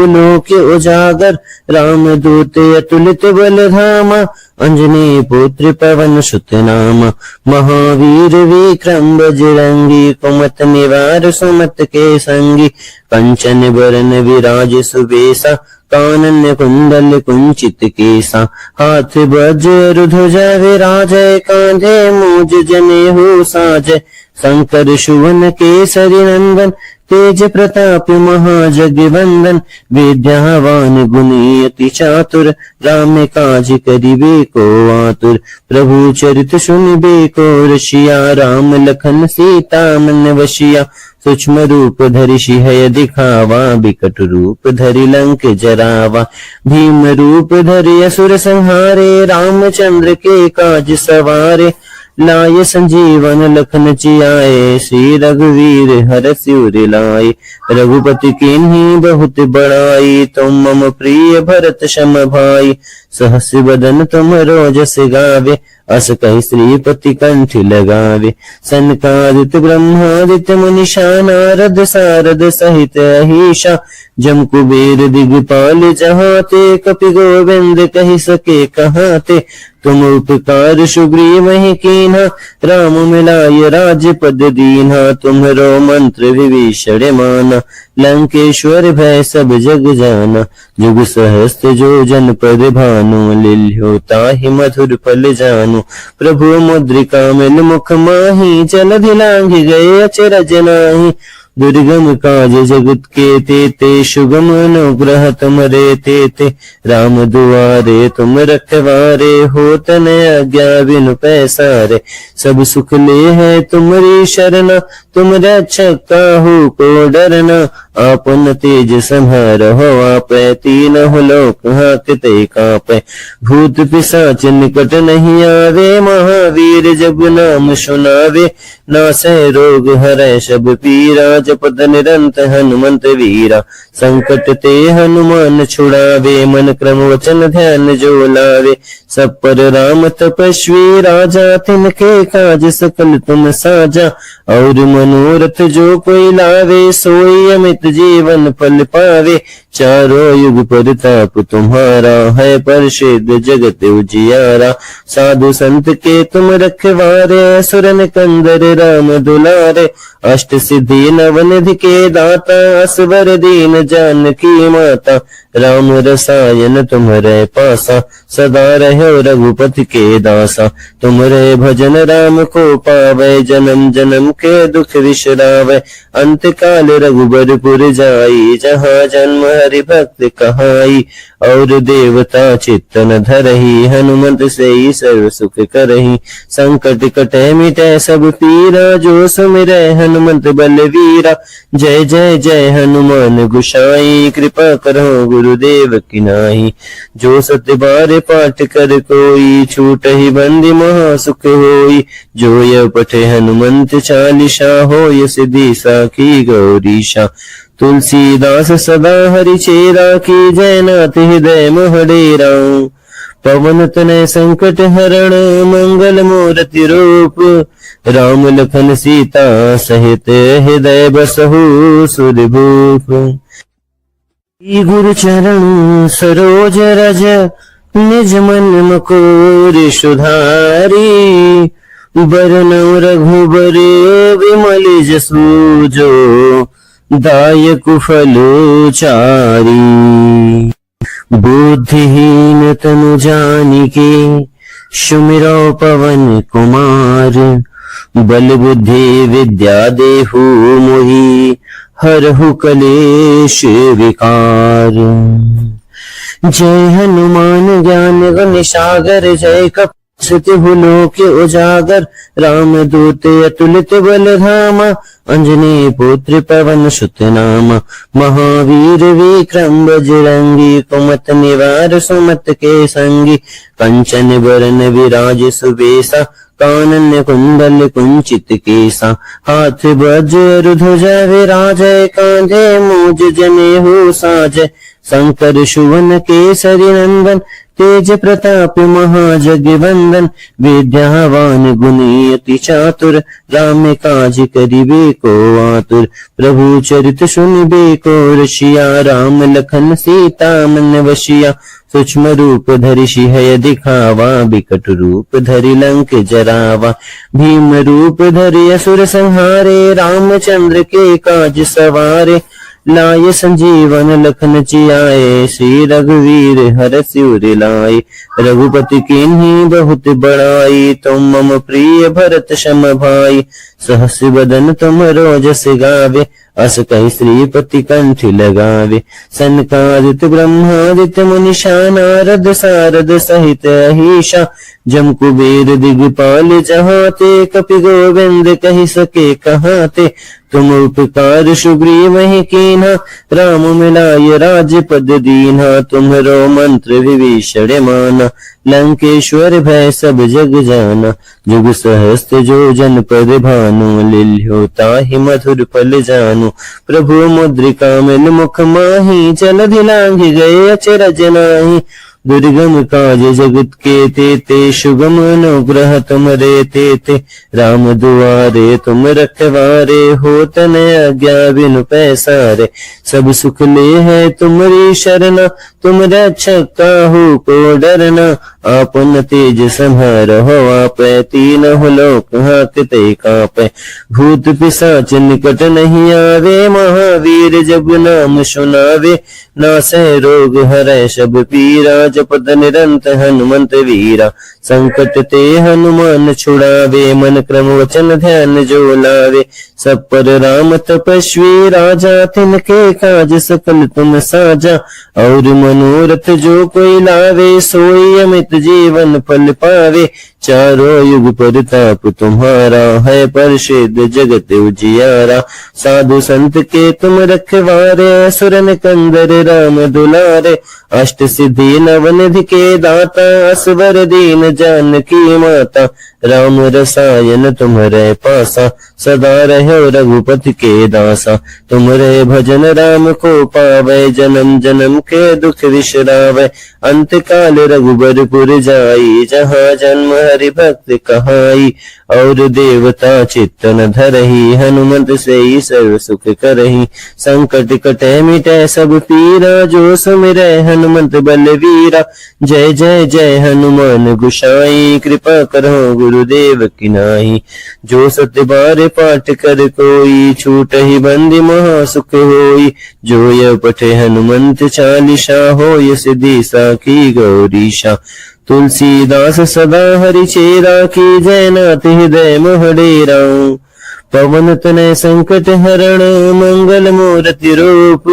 Speaker 1: लोक उजागर। राम दूत अतुलित बल धामा, अंजनी पुत्र पवन सुत नामा। महावीर विक्रम बजरंगी, कुमत निवार सुमत के संगी। कंचन बरन विराज सुबेसा, कानन कुंडल कुंचित केसा। हाथ वज्र ध्वजा विराजय, कांधे मूज जनेऊ साजय। शंकर सुवन केसरी नंदन, तेज प्रताप महाजगवंदन। विद्यावान गुणी अति चातुर, राम काज करिबे को आतुर। प्रभु चरित सुनिबे को रसिया, राम लखन सीता मन वसिया। सूक्ष्म रूप धरि सिंह दिखावा, बिकट रूप धरि लंक जरावा। भीम रूप धरि असुर संहारे, रामचंद्र के काज सवारे। लाय संजीवन लखन जियाए, श्री रघुवीर हरषि उर लाए। रघुपति कीन्ही बहुत बड़ाई, तुम मम प्रिय भरत सम भाई। सहस बदन तुमरो जस गावे, अस कहि श्रीपति कंठ लगावे। सनकादिक ब्रह्मादित्य मुनीषा, नारद सारद सहित अहीशा। जम कुबेर दिगपाल जहाँ ते, कपि गोविंद कहि सके कहाँ ते। तुम उपकार सुग्रीव ही कीन्हा, राम मिलाय राजपद दीन्हा। तुम्हरो मंत्र विभीषण माना, लंकेश्वर भय सब जग जाना। जुग सहस्त्र जो जन पद भानु, लिल्ह्यो ताहि मधुर फल जानु। प्रभु मुद्रिका मिल मुख माहि, जलधि लांघि गए अचरज नाहि। दुर्गम काज जगत के तेते, सुगम अनुग्रह तुमरे तेते। राम दुआरे तुम रखवारे, होत न आज्ञा बिनु पैसारे। सब सुख ले है तुम्हारी शरणा, तुम रक्षक काहू को डरना। आपन तेज संहारहु आपै, तीनहु लोक हांकते कांपै। भूत पिशाच निकट नहीं आवे, महावीर जब नाम सुनावे। नासै रोग हरै सब पीरा, जपत निरंत हनुमंत वीरा। संकट ते हनुमान छुड़ावे, मन क्रम वचन ध्यान जो लावे। सब पर राम तपस्वी राजा, तिनके काज सकल तुम साजा। और मनोरथ जो कोई लावे, सोई अमित जीवन फल पावे। चारों युग प्रताप तुम्हारा, है प्रसिद्ध जगत उजियारा। साधु संत के तुम रखवारे, असुर निकंदर राम दुलारे। अष्ट सिद्धि नवनिधि के दाता, असवर दीन जानकी माता। राम रसायन तुम्हारे पासा, सदा रहो रघुपति के दासा। तुम्हारे भजन राम को पावे, जन्म जन्म के दुख विश्रावे। अंत काल रघुबरपुर जाई, जहाँ जन्म हरि भक्त कहाई। और देवता चित्त न धरहि, हनुमंत सेई सर्व सुख करहि। संकट कटै मिटै सब पीरा, जो सुमिरै हनुमंत बलवीरा। जय जय जय हनुमान गोसाई, कृपा करहु गुरुदेव की नाई। जो सत्य बार पाठ कर कोई, छूटहि बंदी महा सुख होई। जो यह पठे हनुमंत चालीसा, होय सिद्धि साखी गौरीशा। तुलसीदास सदा हरि चेरा, की जय नाथ हृदय मोह डेरा। पवन तनय संकट हरण मंगल मूर्ति रूप, राम लखन सीता सहित हृदय बसहु सुरभूप। गुरु चरण सरोज रज निज मन मुकुर सुधारी, बरनउँ रघुबर विमल जसु जो दायक फल चारी। बुद्धिहीन तनु जानिके सुमिरौ पवन कुमार, बल बुद्धि विद्या देहु मोहि हरहु कलेश विकार। जय हनुमान ज्ञान गुण सागर, जय कपि लोक उजागर। राम दूत अतुलित बल धामा, अंजनी पुत्र पवन सुत नामा। महावीर विक्रम बजरंगी, कुमत निवार सुमत के संगी। कंचन बरन विराज सुबेसा, कानन कुंडल कुंचित केसा। हाथ वज्र ध्वजा विराजय, कांधे मूज जनेहु साजय। शंकर सुवन केसरी नंदन, तेज प्रताप महाजगवंदन। विद्यावान गुणी अति चातुर, राम काज करिबे को आतुर। प्रभु चरित सुनिबे को रसिया, राम लखन सीता मन बसिया। सूक्ष्म रूप धरि सिंह दिखावा, बिकट रूप धरि लंक जरावा। भीम रूप धरि असुर संहारे, रामचंद्र के काज सवारे। लाय संजीवन लखन जियाए, श्री रघुवीर हर शिवर लाए। रघुपति कीन्ही बहुत बड़ाई, तुम मम प्रिय भरत सम भाई। सहस बदन तुम रोजस गावे, अस कहि श्रीपति कंठ लगावे। सनकादित ब्रह्मादित्य मुनीषा, नारद सारद सहित अहीशा। जम कुबेर दिगपाल जहाते, कपि गोविंद कहि सके कहाते। तुम उपकार सुग्रीव ही कीन्हा, राम मिलाय राजपद दीन्हा। तुम्हरो मंत्र विभीषण माना, लंकेश्वर भय सब जग जाना। जुग सहस्त्र जो जन पर भानु, लील्यो ताहि मधुर फल जानू। प्रभु मुद्रिका मिल मुख माही, जलधि लांघि गए अचरज नाहि। दुर्गम काज जगत के तेते, सुगम अनुग्रह तुमरे तेते। राम दुआरे तुम रखवारे, होत न आज्ञा बिनु पैसारे। सब सुख ले है तुमरी शरणा, तुम रक्षक काहू को डरना। आपन तेज संहारहु आपै, तीनहुँ लोक हांकते कांपै। भूत पिशाच निकट नहीं आवे, महावीर जब नाम सुनावे। नासै रोग हरै सब पीरा, जपत निरंत हनुमंत वीरा। संकट ते हनुमान छुड़ावे, मन क्रम वचन ध्यान जो लावे। सब पर राम तपस्वी राजा, तिनके काज सकल तुम साजा। और मनोरथ जो कोई लावे, सोई अमित जीवन फल पावे। चारों युग परताप तुम्हारा, है प्रसिद्ध जगत उजियारा। साधु संत के तुम रखवारे, असुर निकंदर राम दुलारे। अष्ट सिद्धि नवनिधि के दाता, असवर दीन जानकी माता। राम रसायन तुम्हरे पासा, सदा रहो रघुपति के दासा। तुम्हरे भजन राम को पावे, जन्म जन्म के दुख विसरावे। अंत काल रघुबरपुर जाई, जहाँ जन्म हरि भक्त कहाई। और देवता चित्तन धरही, हनुमंत से सर्व सुख करही। संकट कटे मिटे सब पीरा, जो सुमिरै हनुमंत बलवीरा। जय जय जय हनुमान गोसाई, कृपा करो गुरुदेव की नाई। जो सत्य बार पाठ कर कोई, छूटहि बंदी महा सुख होई। जो यह पठे हनुमंत चालीसा, होय सिद्धि साखी गौरीशा। तुलसीदास सदा हरि चेरा, की जय नाथ हृदय मोह डेरा। पवन तनय संकट हरण मंगल मूर्ति रूप,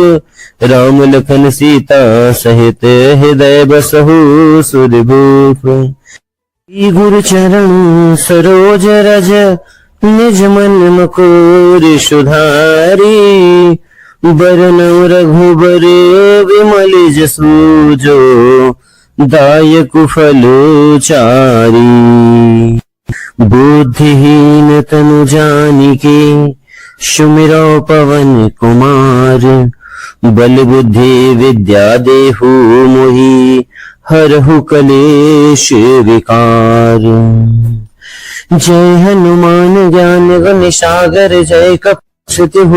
Speaker 1: राम लखन सीता सहित हृदय बसहु सुरभूप। गुरु चरण सरोज रज निज मन मुकुर सुधारी। बरनउँ रघुबर विमल जसु जो दायक फल चारी। बुद्धिहीन तनु जानिके सुमिरौ पवन कुमार। बल बुद्धि विद्या देहु मोहि हरहु कलेश विकार। जय हनुमान ज्ञान गुण सागर, जय कपि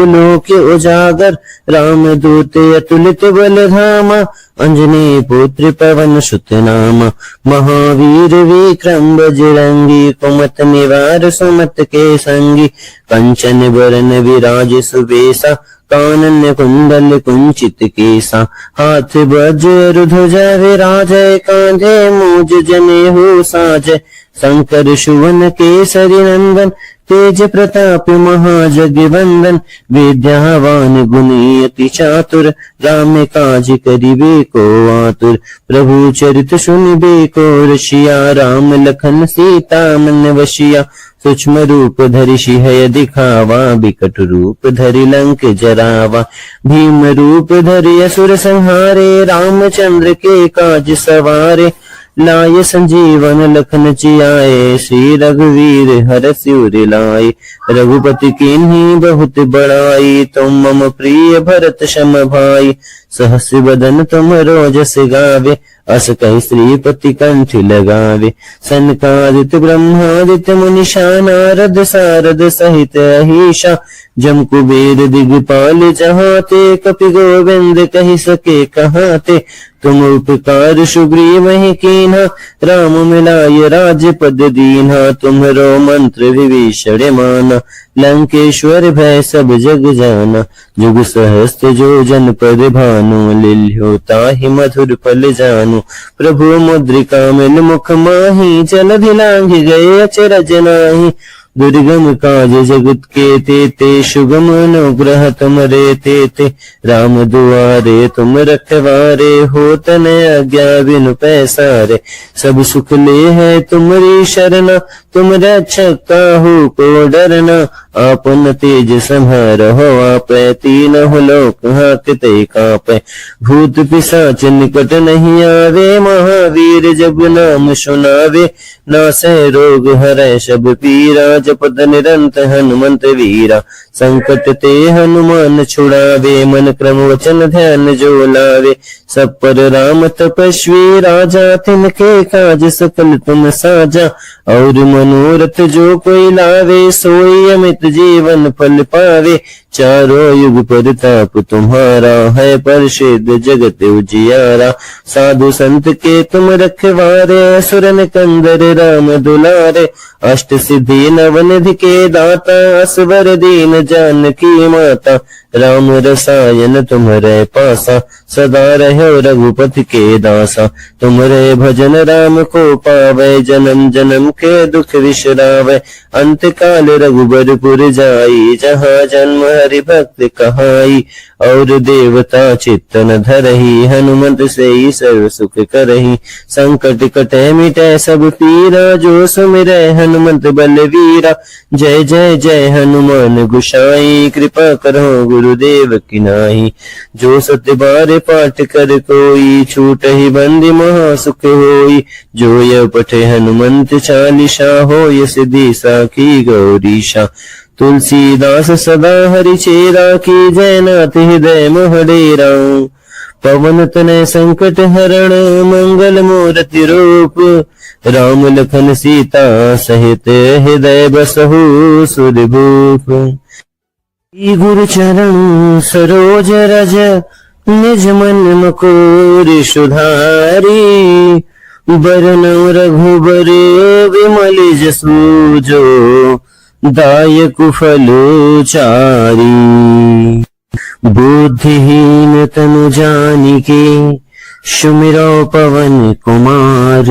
Speaker 1: लोक उजागर। राम दूत अतुलित बल धामा, अंजनी पुत्र पवन सुत नामा। महावीर विक्रम बजरंगी, कुमत निवार सुमत के संगी। कंचन बरन विराज सुबेसा, कानन कुंडल कुंचित केसा। हाथ वज्र ध्वजा विराजय, कांधे मूज जनेऊ साजय। शंकर सुवन केसरी नंदन, तेज प्रताप महाजगवंदन। विद्यावान गुणी अति चातुर, राम काज करिबे को आतुर। प्रभु चरित सुनिबे को रसिया, राम लखन सीता मन वसिया। सूक्ष्म रूप धरि सिंह दिखावा, बिकट रूप धरि लंक जरावा। भीम रूप धरि असुर संहारे, रामचंद्र के काज सवारे। लाय संजीवन लखन जियाए, श्री रघुवीर हर शिवर लाए। रघुपति कीन्ही बहुत बड़ाई, तुम मम प्रिय भरत सम भाई। सहस बदन तुम रोजस गावे, अस कहि श्रीपति कंठ लगावे। सनकादित ब्रह्मादित्य मुनीषा, नारद सारद सहित अहीशा। जम कुबेर दिगपाल जहाते, कपि गोविंद कहि सके कहाते। तुम उपकार सुग्रीव ही कीन्हा, राम मिलाय राजपद दीन्हा। तुम्हरो मंत्र विभीषण माना, लंकेश्वर भय सब जग जाना। जुग सहस्त्र जो जन पद भानु, लिल्यो ताहि मधुर फल जानु। प्रभु मुद्रिका मिल मुख माही, जलधि लांघि गए अचरज नाहि। दुर्गम काज जगत के तेते, सुगम अनुग्रह तुमरे तेते। राम दुआरे तुम रखवारे, होत न आज्ञा बिनु पैसारे। सब सुख ले है तुमरी शरणा, तुम रक्षक काहू को डरना। आपन तेज संहारहो, आपै तीनों लोक हाकते कापै। भूत पिशाच निकट नहीं आवे, महावीर जब नाम सुनावे। नासै रोग हरै सब पीरा, जपत निरंतर हनुमंत वीरा। संकट ते हनुमान छुड़ावे, मन क्रम वचन ध्यान जो लावे। सब पर राम तपस्वी राजा, तिनके काज सकल तुम साजा। और मनोरथ जो कोई लावे, सोई अमित जीवन फल पावे। चारों युग प्रताप तुम्हारा, है प्रसिद्ध जगत उजियारा। साधु संत के तुम रखवारे, असुर निकंदर राम दुलारे। अष्ट सिद्धि नवनिधि के दाता, असवर दीन जानकी माता। राम रसायन तुम्हरे पासा, सदा रहो रघुपति के दासा। तुम्हरे भजन राम को पावे, जन्म जन्म के दुख विश्रावे। अंत काल रघुबरपुर जाई, जहाँ जन्म हरि भक्त कहाई। और देवता चित्तन धरही, हनुमंत से ही सर्व सुख करही। संकट कटे मिटे सब पीरा, जो सुमिरै हनुमंत बलवीरा। जय जय जय हनुमान गोसाई, कृपा करो गुरुदेव की नाई। जो सत्य बार पाठ कर कोई, छूट ही बंदी महा सुख होई। जो यह पठे हनुमंत चालीसा, हो ये सिद्धि साखी गौरीशा। तुलसीदास सदा हरि चेरा, की जयनाथ हृदय मोह डेरा। पवन तनय संकट हरण, मंगल मूर्ति रूप। राम लखन सीता सहित, हृदय बसहु सुरभूप। गुरु चरण सरोज रज, निज मन मुकुर सुधारी। बरनउँ रघुबर विमल जसु, जो दायक फल चारी। बुद्धिहीन तनु जानिके, सुमिरौ पवन कुमार।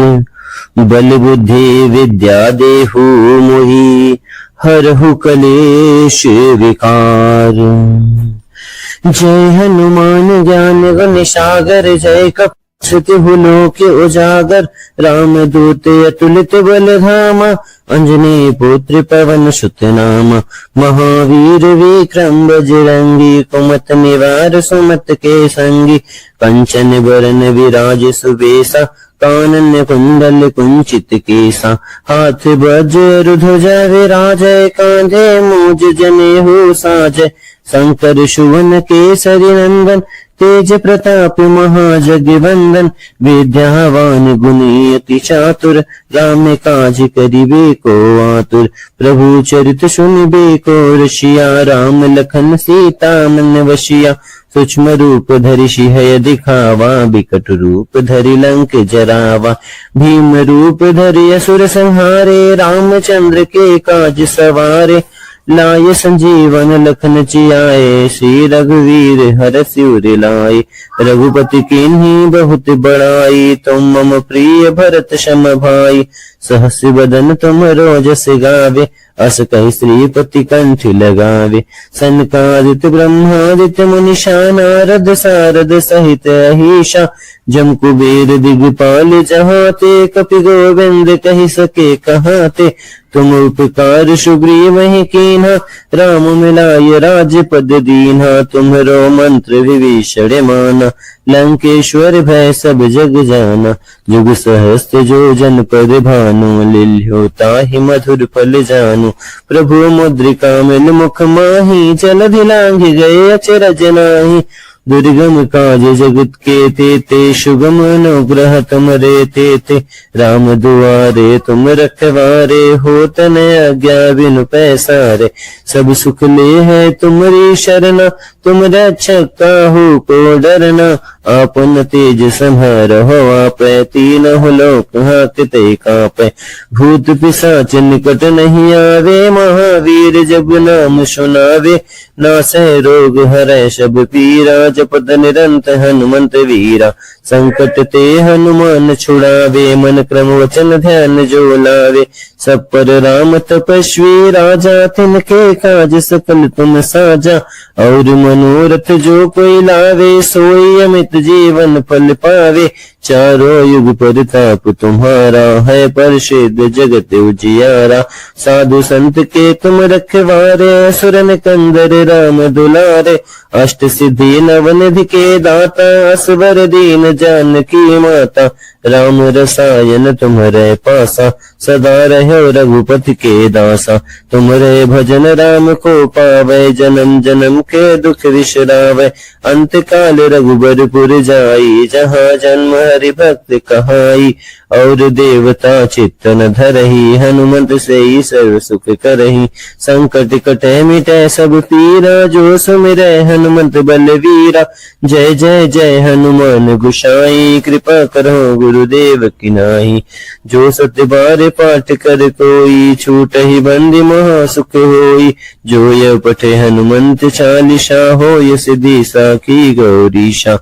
Speaker 1: बल बुद्धि विद्या देहु मोहि, हरहु कलेश विकार। जय हनुमान ज्ञान गुण सागर, जय कपि लोक उजागर। राम दूत अतुलित बल धामा, अंजनी पुत्र पवन सुत नामा। महावीर विक्रम बजरंगी, कुमत निवार सुमत के संगी। कंचन बरन विराज सुबेसा, कानन कुंडल कुंचित केसा। हाथ वज्र ध्वजा विराजय, कांधे मूज जनेऊ साजय। शंकर सुवन केसरी नंदन तेज प्रताप महाजगवंदन विद्यावान गुणी अति चातुर राम काज करिबे को आतुर प्रभु चरित सुनिबे को रसिया राम लखन सीता मन वशिया सूक्ष्म रूप धरि सिंह दिखावा बिकट रूप धरि लंक जरावा भीम रूप धरि असुर संहारे रामचंद्र के काज सवारे लाय संजीवन लखन चियाए श्री रघुवीर हर सिर लाए रघुपति कीन्ही बहुत बड़ाई तुम मम प्रिय भरत सम भाई सहस बदन तुम रोजस गावे अस कहि श्रीपति कंठ लगावे सनकादित्य ब्रह्मादित्य मुनिषा नारद सारद सहित अहिषा जम कुबेर दिगपाल जहाते कपि गोविंद कहि सके कहाते तुम उपकार सुग्रीव ही कीन्हा राम मिलाय राजपद दीन्हा तुम्हरो मंत्र विभीषण माना लंकेश्वर भय सब जग जाना जुग सहस्त्र जो जन पर भानु लिल्यो ताहि मधुर फल जानु प्रभु मुद्रिका मिल मुख माही जलधि लांघ गए अचरज नाही दुर्गम काज जगत के तेते सुगम अनुग्रह तुमरे तेते राम दुआरे तुम रखवारे हो तन आज्ञा बिनु पैसारे सब सुख ले है तुम्हारी शरणा तुम रक्षक काहू को डरना आपन तेज संहार हो आप तीनों लोक हाकते कापे भूत पिशाच निकट नहीं आवे महावीर जब नाम सुनावे नासै रोग हरै सब पीरा जपत निरंत हनुमंत वीरा संकट ते हनुमान छुड़ावे मन क्रम वचन ध्यान जो लावे सब पर राम तपस्वी राजा तिनके काज सकल तुम साजा और मनोरथ जो कोई लावे सोई अमित जीवन फल पावे चारों युग परिताप तुम्हारा है प्रसिद्ध जगत उजियारा साधु संत के तुम रखवारे असुरन कंदर राम दुलारे अष्ट सिद्धि नवनिधि के दाता असवर दीन जानकी माता राम रसायन तुम्हारे पासा सदा रहो रघुपति के दासा तुम्हारे भजन राम को पावे जन्म जन्म के दुख विश्रावे अंत काल रघुबरपुर जाई जहाँ जन्म हरि भक्त कहाई और देवता चित्तन धरही हनुमंत से ही सर्व सुख करही संकट कटे मिटे सब पीरा जो सुमिरै हनुमंत बलवीरा जय जय जय हनुमान गोसाई कृपा करो गुरुदेव की नाई जो सत्य बार पाठ कर कोई छूट ही बंदी महा सुख होई जो यह पठे हनुमंत चालीसा हो ये सिद्धि साखी गौरीशा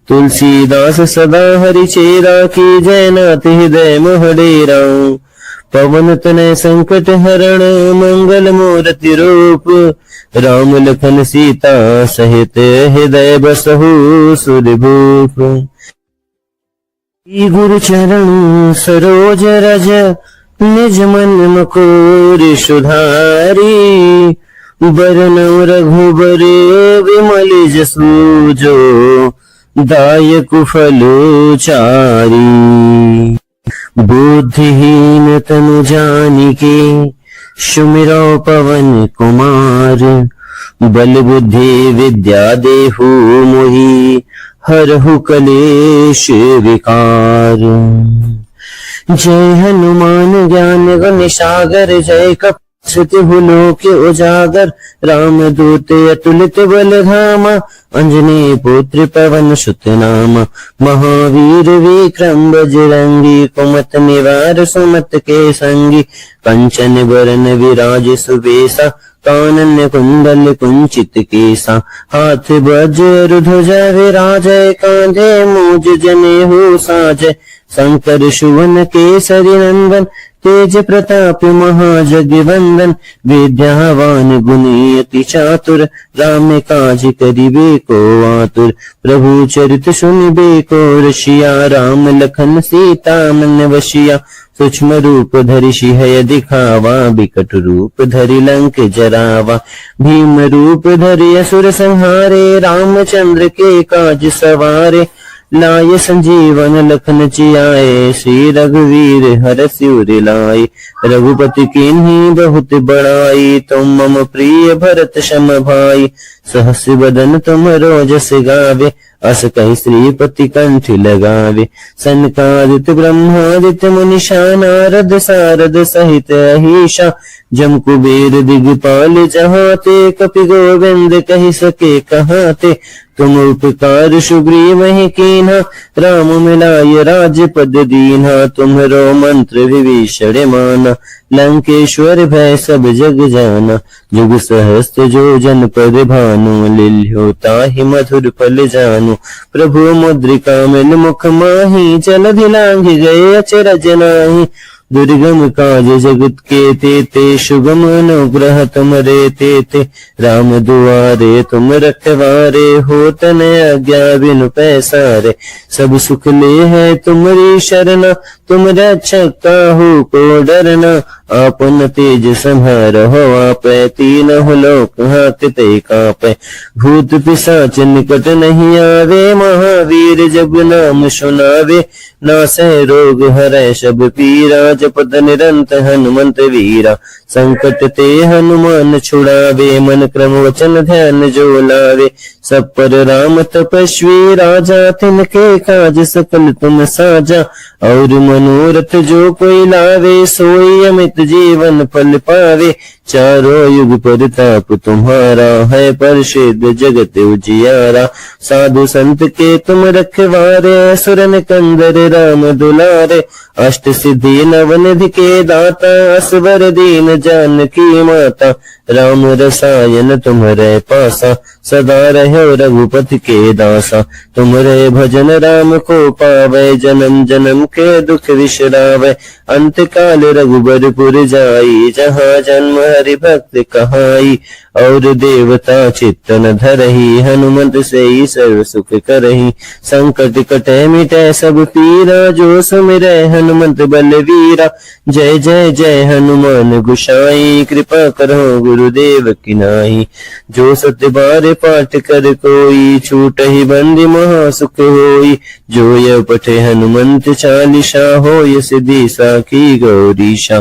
Speaker 1: तुलसीदास सदा हरि चेरा की जय नाथ हृदय मोहडेरा पवन तनय संकट हरण मंगल मूर्ति रूप राम लखन सीता सहित हृदय बसहु सुरभूप गुरु चरण सरोज रज निज मन मुकुर सुधारी बरनौ रघुबर विमल जसु जो दायक फल चारी बुद्धिहीन तनु जानिके सुमिरो पवन कुमार बल बुद्धि विद्या देहु मोहि हरहु कलेश विकार जय हनुमान ज्ञान गुण सागर जय कपि लोक उजागर राम दूत अतुलित बल धामा अंजनी पुत्र पवन सुत नामा महावीर विक्रम बजरंगी कुमत निवार सुमत के संगी कंचन बरन विराज सुबेसा कानन कुंडल कुंचित केसा हाथ वज्र ध्वजा विराजय कांधे मूज जनेहु साजय शंकर सुवन केसरी नंदन तेज प्रताप महाजगवंदन विद्यावान गुणी अति चातुर राम काज करिबे को आतुर प्रभु चरित सुनिबे को रसिया राम लखन सीता मन वशिया सूक्ष्म रूप धरि सिंह दिखावा बिकट रूप धरि लंक जरावा भीम रूप धरि असुर संहारे रामचंद्र के काज सवारे लाय संजीवन लखन जियाए, श्री रघुवीर हरषि उर लाए। रघुपति कीन्ही बहुत बड़ाई, तुम मम प्रिय भरत सम भाई। सहस बदन तुम रोजस गावे, अस कहि श्रीपति कंठ लगावे। सनकादित ब्रह्मादित्य मुनीषा, नारद सारद सहित अहीशा। जम कुबेर दिगपाल जहाते, कपि गोविंद कहि सके कहाते। तुम उपकार सुग्रीव ही कीन्हा, राम मिलाय राजपद दीन्हा। तुम्हरो मंत्र विभीषण माना, लंकेश्वर भय सब जग जाना। जुग सहस्त्र जो जन पद भानु, लील्यो ताहि मधुर फल जानु। प्रभु मुद्रिका मिल मुख माही, जलधि लांघ गए अचरज नाहि। दुर्गम काज जगत के तेते, सुगम अनुग्रह तुमरे तेते। राम दुआरे तुम रखवारे, हो तन आज्ञा बिनु पैसारे। सब सुख ले है तुमरी शरणा, तुम रक्षक काहू को डरना। आपन तेज संहारहो आपै, तीनों लोक हांकते कांपै। भूत पिशाच निकट नहीं आवे, महावीर जब नाम सुनावे। नासै रोग हरै सब पीरा, जपत निरंत हनुमंत वीरा। संकट ते हनुमान छुड़ावे, मन क्रम वचन ध्यान जो लावे। सब पर राम तपस्वी राजा, तिनके काज सकल तुम साजा। और मनोरथ जो कोई लावे, सोई अमित जीवन फल पावे। चारों युग परताप तुम्हारा, है प्रसिद्ध जगत उजियारा। साधु संत के तुम रखवारे, सुरन कंदर राम दुलारे। अष्ट सिद्धि नवनिधि के दाता, असवर दीन जानकी माता। राम रसायन तुम्हरे पासा, सदा रहो रघुपति के दासा। तुम्हरे भजन राम को पावे, जन्म जन्म के दुख विश्रावे। अंत काल रघुबरपुर जाई, जहाँ जन्म हरि भक्त कहाई। और देवता चित्तन धरही, हनुमंत से ही सर्व सुख करही। संकट कटे मिटे सब पीरा, जो सुमिरै हनुमंत बलवीरा। जय जय जय हनुमान गोसाई, कृपा करो गुरुदेव की नाई। जो सत्य बार पाठ कर कोई, छूटहि बंदी महा सुख होई। जो यह पठे हनुमंत चालीसा, होय सिद्धि साखी गौरीशा।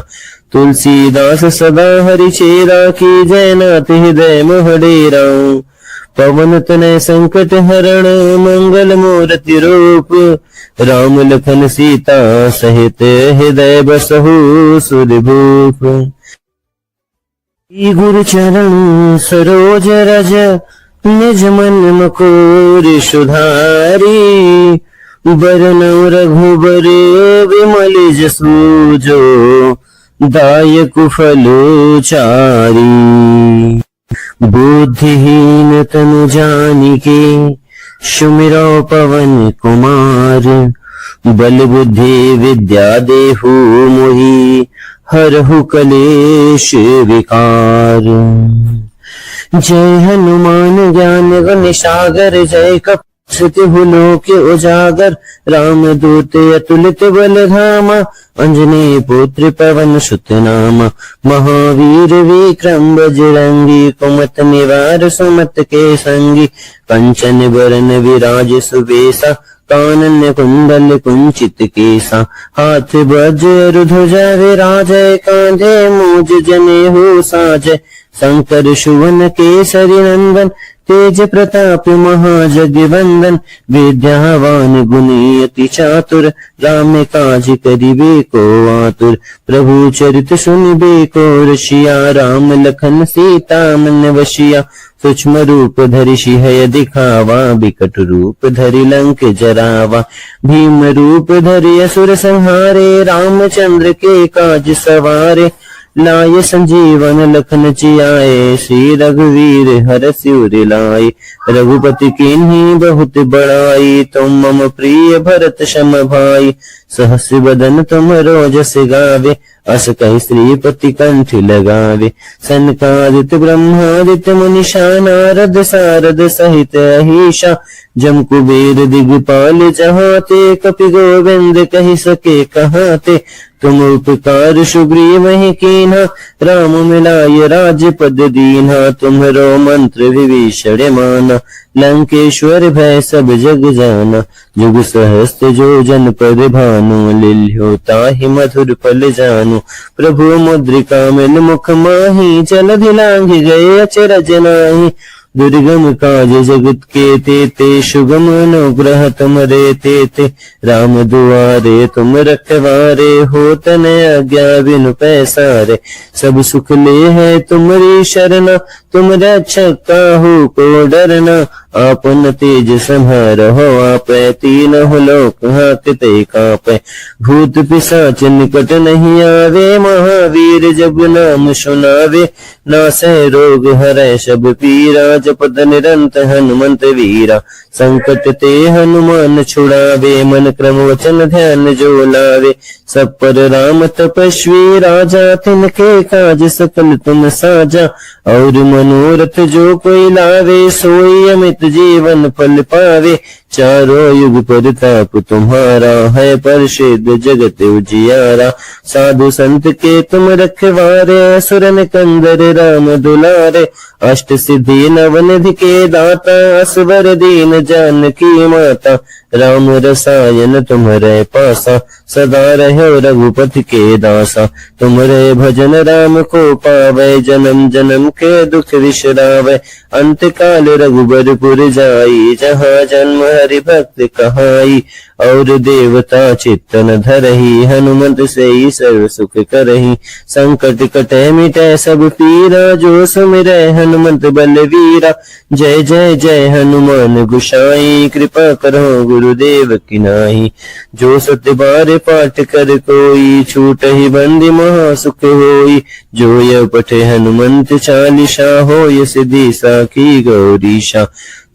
Speaker 1: तुलसीदास सदा हरि चेरा, की जय नाथ हृदय मोह डेरा। पवन तनय संकट हरण, मंगल मूर्ति रूप। राम लखन सीता सहित, हृदय बसहु सुरभूप। गुरु चरण सरोज रज, निज मन मुकुर सुधारी। बरनउँ रघुबर विमल जसु, जो दायक फल चारी। बुद्धिहीन तनु जानिके, सुमिरौ पवन कुमार। बल बुद्धि विद्या देहु मोहि, हरहु कलेश विकार। जय हनुमान ज्ञान गुण सागर, जय कपि लोक उजागर। राम दूत अतुलित बल धामा, अंजनी पुत्र पवन सुत नामा। महावीर विक्रम बजरंगी, कुमत निवार सुमत के संगी। कंचन बरन विराज सुबेसा, कानन कुंडल कुंचित केसा। हाथ वज्र ध्वजा विराजय, कांधे मूज जनेऊ साजय। शंकर सुवन केसरी नंदन, तेज प्रताप महाजगवंदन। विद्यावान गुणी अति चातुर, राम काज करिबे को आतुर। प्रभु चरित सुनिबे को रसिया, राम लखन सीता मन वसिया। सूक्ष्म रूप धरि सिंह दिखावा, बिकट रूप धरि लंक जरावा। भीम रूप धरि असुर संहारे, रामचंद्र के काज सवारे। लाय संजीवन लखन जियाए, श्री रघुवीर हरषि उर लाए। रघुपति कीन्ही बहुत बड़ाई, तुम मम प्रिय भरत सम भाई। सहस बदन तुम रोजस गावे, अस कहि श्रीपति कंठ लगावे। सनकादित ब्रह्मादित्य मुनीषा, नारद सारद सहित अहीशा। जम कुबेर दिगपाल जहाते, कपि गोविंद कहि सके कहाते। तुम उपकार सुग्रीव ही कीन्हा, राम मिलाय राजपद दीन्हा। तुम्हरो मंत्र विभीषण माना, लंकेश्वर भय सब जग जाना। जुग सहस्त्र जो जन पर भानु, लिल्यो ताहि मधुर फल जानु। प्रभु मुद्रिका मिल मुख माही, जलधि लांघि गए अचरज नाही। दुर्गम काज जगत के तेते, सुगम अनुग्रह तुमरे तेते। राम दुआरे तुम रखवारे, हो तन आज्ञा बिनु पैसारे। सब सुख ले है तुमरी शरणा, तुम रक्षक काहू को डरना। आपन तेज संहारहो, आपै तीनों लोक हाकते कांपै। भूत पिशाच निकट नहीं आवे, महावीर जब नाम सुनावे। नासै रोग हरै सब पीरा, जपत निरंत हनुमंत वीरा। संकट ते हनुमान छुड़ावे, मन क्रम वचन ध्यान जो लावे। सब पर राम तपस्वी राजा, तिनके काज सकल तुम साजा। और मनोरथ जो कोई लावे, सोई अमित जीवन फल पावे। चारों युग प्रताप तुम्हारा, है प्रसिद्ध जगत उजियारा। साधु संत के तुम रखवारे, असुर निकंदर राम दुलारे। अष्ट सिद्धि नवनिधि के दाता, असवर दीन जानकी माता। राम रसायन तुम्हारे पासा, सदा रहो रघुपति के दासा। तुम्हारे भजन राम को पावे, जन्म जन्म के दुख विश्रावे। अंत काल रघुबरपुर जाई, जहाँ जन्म हरि भक्त कहाई। और देवता चित्तन धरही, हनुमंत से ही सर्व सुख करही। संकट कटे मिटे सब पीरा, जो सुमिरै हनुमंत बलवीरा। जय जय जय हनुमान गोसाई, कृपा करो गुरुदेव की नाई। जो सत्य बार पाठ कर कोई, छूट ही बंदी महा सुख होई। जो यह पठे हनुमंत चालीसा, होय सिद्धि साखी गौरीशा।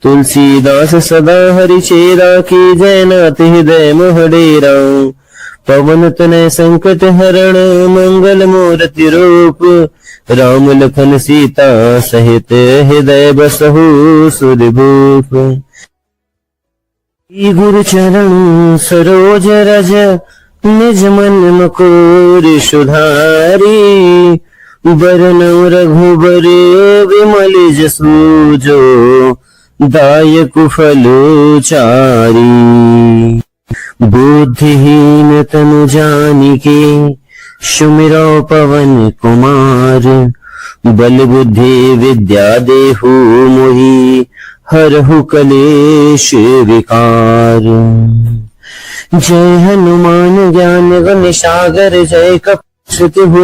Speaker 1: तुलसीदास सदा हरि चेरा, की जय नाथ हृदय मोह डेरा। पवन तनय संकट हरण, मंगल मूर्ति रूप। राम लखन सीता सहित, हृदय बसहु सुरभूप। गुरु चरण सरोज रज, निज मन मुकुर सुधारी। बरनउँ रघुबर विमल जसु, जो दायक फल चारी। बुद्धिहीन तनु जानिके, सुमिरौ पवन कुमार। बल बुद्धि विद्या देहु मोहि, हरहु कलेश विकार। जय हनुमान ज्ञान गुण सागर, जय कपि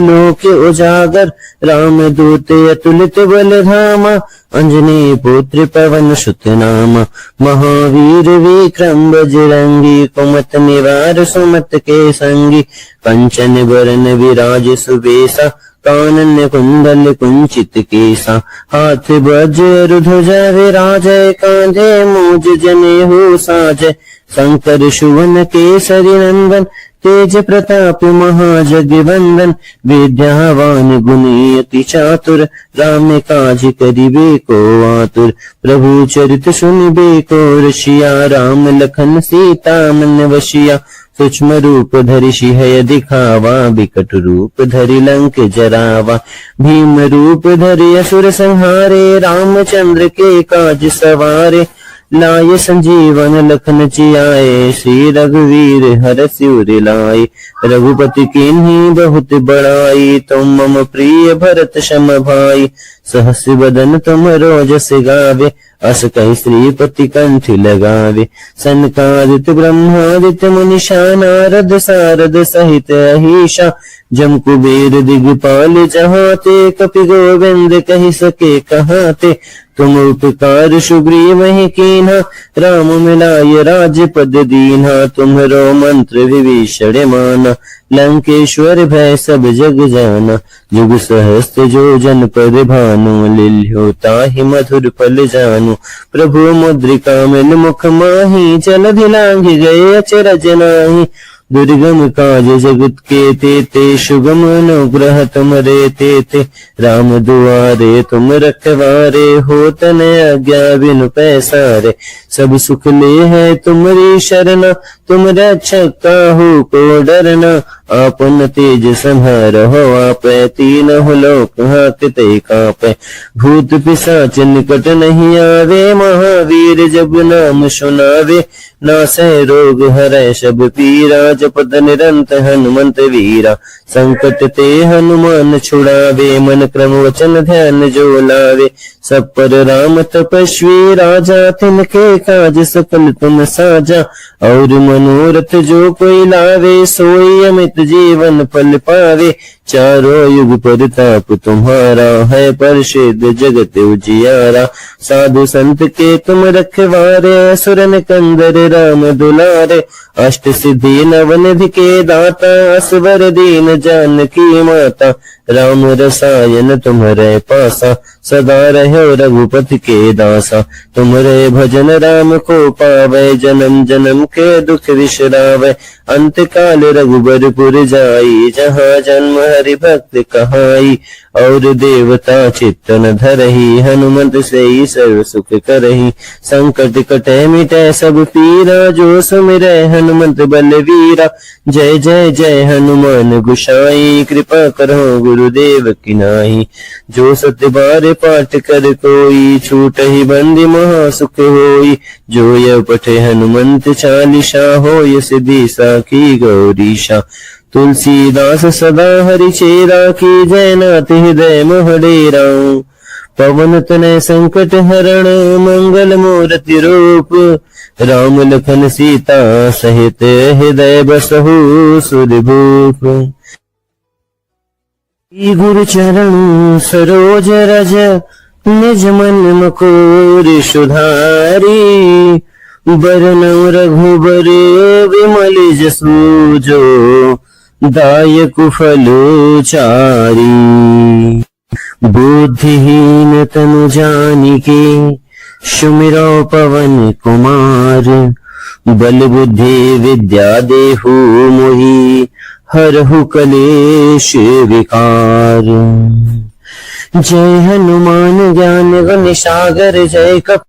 Speaker 1: लोक उजागर। राम दूत अतुलित बल धामा, अंजनी पुत्र पवन सुत नामा। महावीर विक्रम बजरंगी, कुमत निवार सुमत के संगी। कंचन बरन विराज सुबेसा, कानन कुंडल कुंचित केसा। हाथ वज्र ध्वजा विराजय, कांधे मूज जनेऊ साजय। शंकर सुवन केसरी नंदन, तेज प्रताप महाजगवंदन। विद्यावान गुणी अति चातुर, राम काज करिबे को आतुर। प्रभु चरित सुनिबे को रसिया, राम लखन सीता मन वसिया। सूक्ष्म रूप धरि सिंह दिखावा, बिकट रूप धरि लंक जरावा। भीम रूप धरि असुर संहारे, रामचंद्र के काज सवारे। लाय संजीवन लखन जियाए, श्री रघुवीर हरषि उर लाए। रघुपति कीन्ही बहुत बड़ाई, तुम मम प्रिय भरत सम भाई। सहस बदन तुम रोजस गावे, अस कहि श्रीपति कंठ लगावे। सनकादिक ब्रह्मादित्य मुनीषा, नारद सारद सहित अहीशा। जम कुबेर दिगपाल जहाते, कपि गोविंद कहि सके कहाते। तुम उपकार सुग्रीव ही कीन्हा, राम मिलाय राजपद दीन्हा। तुम्हरो मंत्र विभीषण माना, लंकेश्वर भय सब जग जाना। जुग सहस्त्र जो जन पर भानु, लिल्यो ताहि मधुर फल जानु। प्रभु मुद्रिका मिल मुख माही, जलधि लांघि गए अचरज नाही। दुर्गम काज जगत के तेते, सुगम अनुग्रह तुमरे तेते। राम दुआरे तुम रखवारे, हो तन आज्ञा बिनु पैसारे। सब सुख ले है तुमरी शरणा, तुम रक्षक काहू को डरना, आपन तेज संहारहो आपै, तीनों लोक हांकते कांपै। भूत पिशाच निकट नहीं आवे, महावीर जब नाम सुनावे। नासै रोग हरै सब पीरा, जपत निरंत हनुमंत वीरा। संकट ते हनुमान छुड़ावे, मन क्रम वचन ध्यान जो लावे। सब पर राम तपस्वी राजा, तिनके काज सकल तुम साजा। और मनोरथ जो कोई लावे, सोई अमित जीवन फल पावे। चारों युग प्रताप तुम्हारा, है प्रसिद्ध जगत उजियारा। साधु संत के तुम रखवारे, असुर निकंदर राम दुलारे। अष्ट सिद्धि नवनिधि के दाता, असवर दीन जानकी माता। राम रसायन तुम्हारे पासा, सदा रहो रघुपति के दासा। तुम्हारे भजन राम को पावे, जन्म जन्म के दुख विसरावे। अंत काल रघुबरपुर जाई, जहाँ जन्म हरि भक्त कहाई। और देवता चित्तन धरही, हनुमंत से ही सर्व सुख करही। संकट कटे मिटे सब पीरा, जो सुमिरै हनुमंत बलवीरा। जय जय जय हनुमान गोसाई, कृपा करो गुरुदेव की नाई। जो सत्य बार पाठ कर कोई, छूट ही बंदी महा सुख होई। जो यह पठे हनुमंत चालीसा, होय सिद्धि साखी गौरीशा। तुलसीदास सदा हरि चेरा, की जय नाथ हृदय मोहडेरा। पवन तनय संकट हरण, मंगल मूर्ति रूप। राम लखन सीता सहित, हृदय बसहु सुरभूप। गुरु चरण सरोज रज, निज मन मुकुर सुधारी। बरनउँ रघुबर विमल जसु, जो दायक फल चारी। बुद्धिहीन तनु जानिके, सुमिरौ पवन कुमार। बल बुद्धि विद्या देहु मोहि, हरहु कलेश विकार। जय हनुमान ज्ञान गुण सागर, जय कपि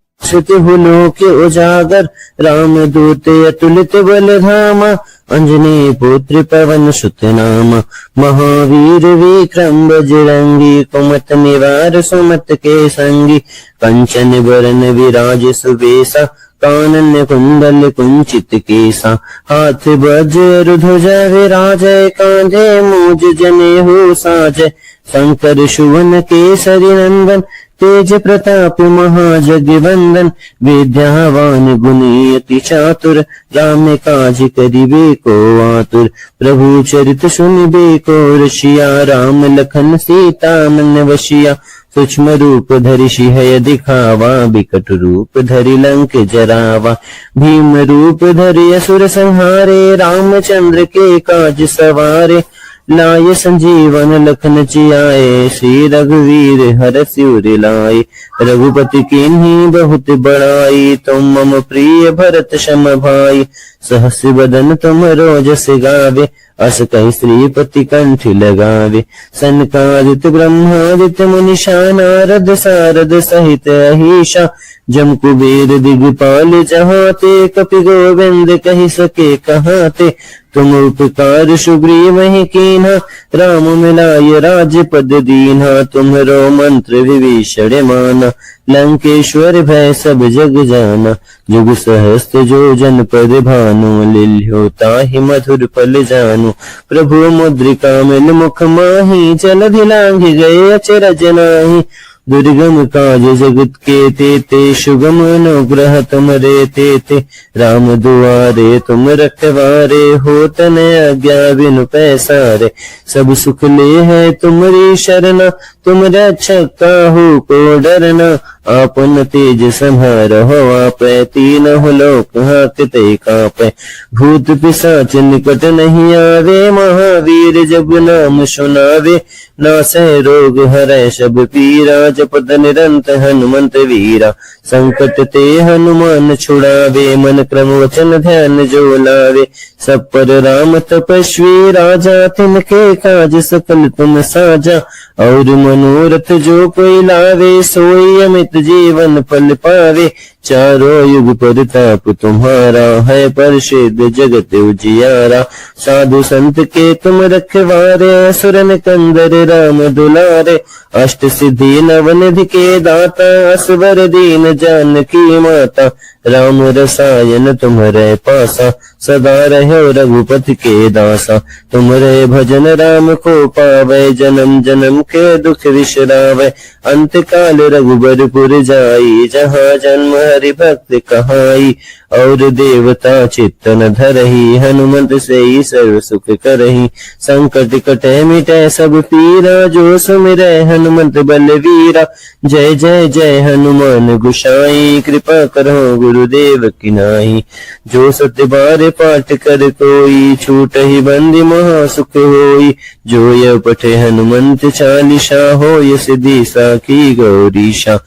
Speaker 1: लोक उजागर। राम दूत अतुलित बल धामा, अंजनी पुत्र पवन सुत नामा। महावीर विक्रम बजरंगी, कुमत निवार सुमत के संगी। कंचन बरन विराज सुबेसा, कानन कुंडल कुंचित केसा। हाथ वज्र ध्वजा विराजय, कांधे मूज जनेऊ साजय। शंकर सुवन केसरी नंदन, तेज प्रताप महाजगवंदन। विद्यावान गुणी अति चातुर, राम काज करिबे को आतुर। प्रभु चरित सुनिबे को रसिया, राम लखन सीता मन वसिया। सूक्ष्म रूप धरि सिंह दिखावा, बिकट रूप धरि लंक जरावा। भीम रूप धरि असुर संहारे, रामचंद्र के काज सवारे। लाय संजीवन लखन जियाए, श्री रघुवीर हरषि उर लाए। रघुपति कीन्ही बहुत बड़ाई, तुम मम प्रिय भरत सम भाई। सहस बदन तुम रोजस गावे, अस कहि श्रीपति कंठ लगावे। सनकादित ब्रह्मादित्य मुनीषा, नारद सारद सहित अहीशा। जम कुबेर दिगपाल जहाँ ते, कपि गोविंद कहि सके कहाँ ते। तुम उपकार सुग्रीव ही कीन्हा, राम मिलाय राजपद दीन्हा। तुम्हरो मंत्र विभीषण माना, लंकेश्वर भय सब जग जाना। जुग सहस्त्र जो जन पद भानु, लिल्ह्यो ताहि मधुर फल जानु। प्रभु मुद्रिका मिल मुख माहि, जलधि लांघि गए अचरज नाहि। दुर्गम काज जगत के तेते, सुगम अनुग्रह तुमरे तेते। राम दुआरे तुम रखवारे, होत न आज्ञा बिनु पैसारे। सब सुख ले है तुमरी शरणा, तुम रक्षक काहू को डरना। आपन तेज संहारहो आपै, तीनों लोक हांकते कांपै। भूत पिशाच निकट नहीं आवे, महावीर जब नाम सुनावे। नासै रोग हरै सब पीरा, जपत निरंत हनुमंत वीरा। संकट ते हनुमान छुड़ावे, मन क्रम वचन ध्यान जो लावे। सब पर राम तपस्वी राजा, तिनके काज सकल तुम साजा। और मनोरथ जो कोई लावे, सोई अमित जीवन फल पावे, चारों युग परताप तुम्हारा है प्रसिद्ध जगत उजियारा। साधु संत के तुम रखवारे, असुर कंदर राम दुलारे, अष्ट सिद्धि नवनिधि के दाता, असवर दीन जानकी माता। राम रसायन तुम्हारे पासा, सदा रहो रघुपति के दासा। तुम्हारे भजन राम को पावे, जन्म जन्म के दुख विश्रावे। अंत काल रघुबरपुर जाई, जहाँ जन्म हरि भक्त कहाई। और देवता चित्त न धरही, हनुमंत से ही सर्व सुख करही। संकट कटे मिटे सब पीरा, जो सुमिरै हनुमंत बलवीरा। जय जय जय हनुमान गोसाई, कृपा करो गुरुदेव की नाई। जो सत्य बार पाठ कर कोई, छूट ही बंदी महा सुख होई। जो यह पठे हनुमंत चालीसा, होय सिद्धि साखी गौरीशा।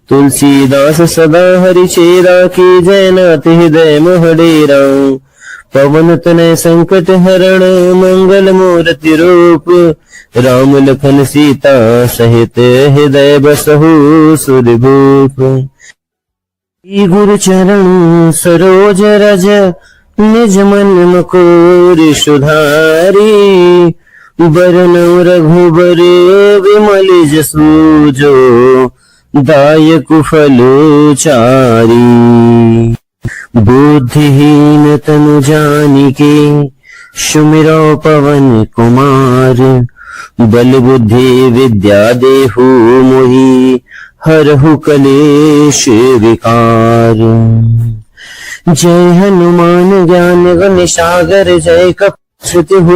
Speaker 1: तुलसीदास सदा हरि चेरा, की जय नाथ हृदय मोह डेरा। पवन तनय संकट हरण, मंगल मूर्ति रूप। राम लखन सीता सहित, हृदय बसहु सुरभूप। गुरु चरण सरोज रज, निज मन मुकुर सुधारी। बरनउँ रघुबर विमल जसु, जो दायक फल चारी। बुद्धिहीन तनु जानिके, सुमिरौ पवन कुमार। बल बुद्धि विद्या देहु मोहि, हरहु कलेश विकार। जय हनुमान ज्ञान गुण सागर, जय कपि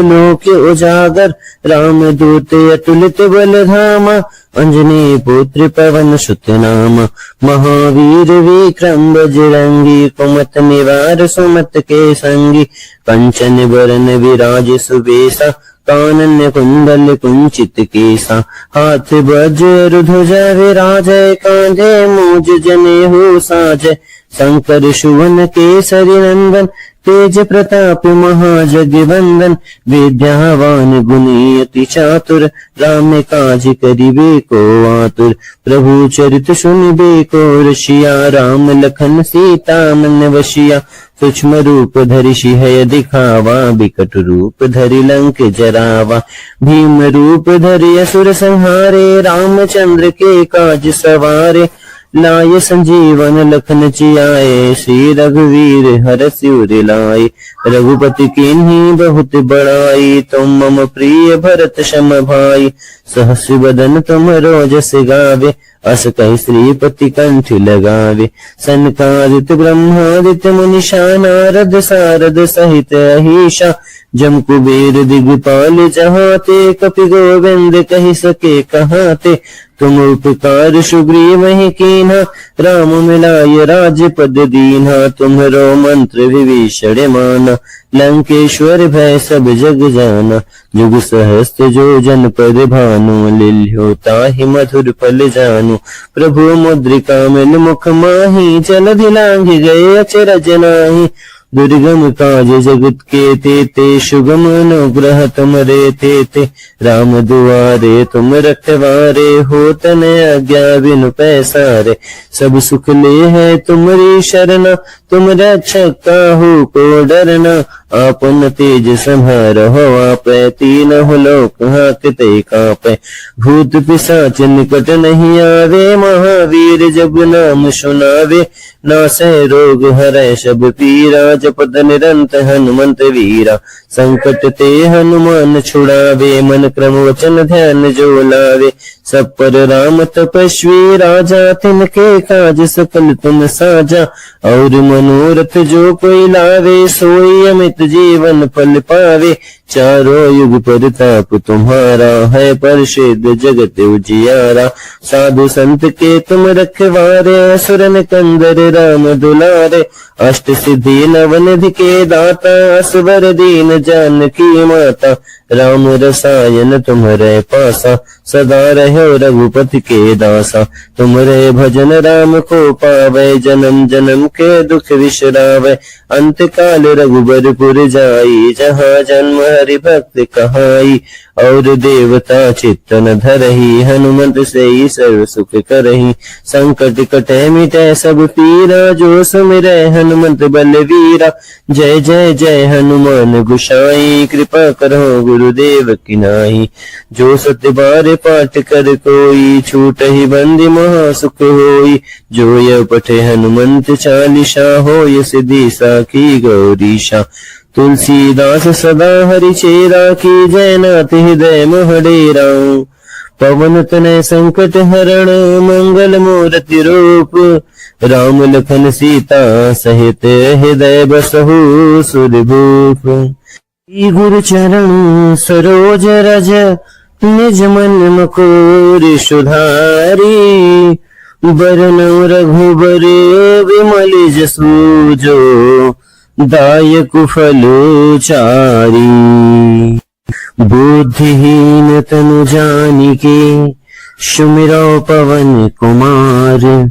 Speaker 1: लोक उजागर। राम दूत अतुलित बल धामा, अंजनी पुत्र पवन सुत नामा। महावीर विक्रम बजरंगी, कुमत निवार सुमत के संगी। कंचन बरन विराज सुबेसा, कानन कुंडल कुंचित केसा। हाथ वज्र ध्वजा विराजय, कांधे मूज जनेऊ साजय। शंकर सुवन केसरी नंदन, तेज प्रताप महाजगवंदन। विद्यावान गुणी अति चातुर, राम काज करिबे को आतुर। प्रभु चरित सुनिबे को रसिया, राम लखन सीता मन वसिया। सूक्ष्म रूप धरि सिंह दिखावा, बिकट रूप धरि लंक जरावा। भीम रूप धरि असुर संहारे, रामचंद्र के काज सवारे। लाय संजीवन लखन जियाए, श्री रघुवीर हरषि उर लाए। रघुपति कीन्ही बहुत बड़ाई, तुम मम प्रिय भरत सम भाई। सहस बदन तुम रोजस गावे, अस कहि श्रीपति कंठ लगावे। सनकादित ब्रह्मादित मुनीषा, नारद सारद सहित अहीशा। जम कुबेर दिगपाल जहाते, कपि गोविंद कहि सके कहाते। तुम उपकार सुग्रीव ही कीन्हा, राम मिलाय राजपद दीन्हा। तुम्हरो मंत्र विभीषण माना, लंकेश्वर भय सब जग जाना। जुग सहस्त्र जो जन पर भानु, लिल्यो ताहि मधुर फल जानु। प्रभु मुद्रिका मिल मुख माही, जलधि लांघि गए अचरज नाहि। दुर्गम काज जगत के तेते, सुगम अनुग्रह तुमरे तेते। राम दुआरे तुम रखवारे, होत न आज्ञा बिनु पैसारे। सब सुख ले है तुमरी शरणा, तुम रक्षक काहू को डरना। आपन तेज संहारहो, आपै तीनहुँ लोक हांकते कांपै। भूत पिशाच निकट नहीं आवे, महावीर जब नाम सुनावे। नासै रोग हरै सब पीरा, जपत निरंत हनुमंत वीरा। संकट ते हनुमान छुड़ावे, मन क्रम वचन ध्यान जो लावे। सब पर राम तपस्वी राजा, तिनके काज सकल तुम साजा। और मनोरथ जो कोई लावे, सोई अमित जीवन फल पावे। चारों युग परताप तुम्हारा है प्रसिद्ध जगत उजियारा। साधु संत के तुम रखवारे, असुर कंदर राम दुलारे। अष्ट सिद्धि नवनिधि के दाता, असवर दीन जानकी माता। राम रसायन तुम्हारे पासा, सदा रहो रघुपति के दासा। तुम्हारे भजन राम को पावे, जन्म जन्म के दुख दुख विश्रावै। अंत काल रघुबरपुर जाई, जहाँ जन्म हरि भक्त कहाई। और देवता चित्त न धरहि, हनुमंत सेई सर्व सुख करहि। संकट कटै मिटै सब पीरा, जो सुमिरै हनुमंत बलवीरा। जय जय जय हनुमान गोसाई, कृपा करहु गुरुदेव की नाई। जो सत बार पाठ कर कोई, छूटहि बंदी महा सुख होई। जो यह पठे हनुमंत चालीसा, होय सिद्धि साखी गौरीशा। तुलसीदास सदा हरि चेरा, की जय नाथ हृदय मोह डेरा। पवन तनय संकट हरण, मंगल मूर्ति रूप। राम लखन सीता सहित, हृदय बसहु सुरभूप। गुरु चरण सरोज रज, निज मन मुकुर सुधारी। बरनउँ रघुबर विमल जसु, जो दायक फल चारी। बुद्धिहीन तनु जानिके, सुमिरौ पवन कुमार।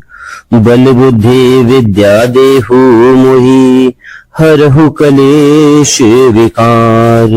Speaker 1: बल बुद्धि विद्या देहु मोहि, हरहु कलेश विकार।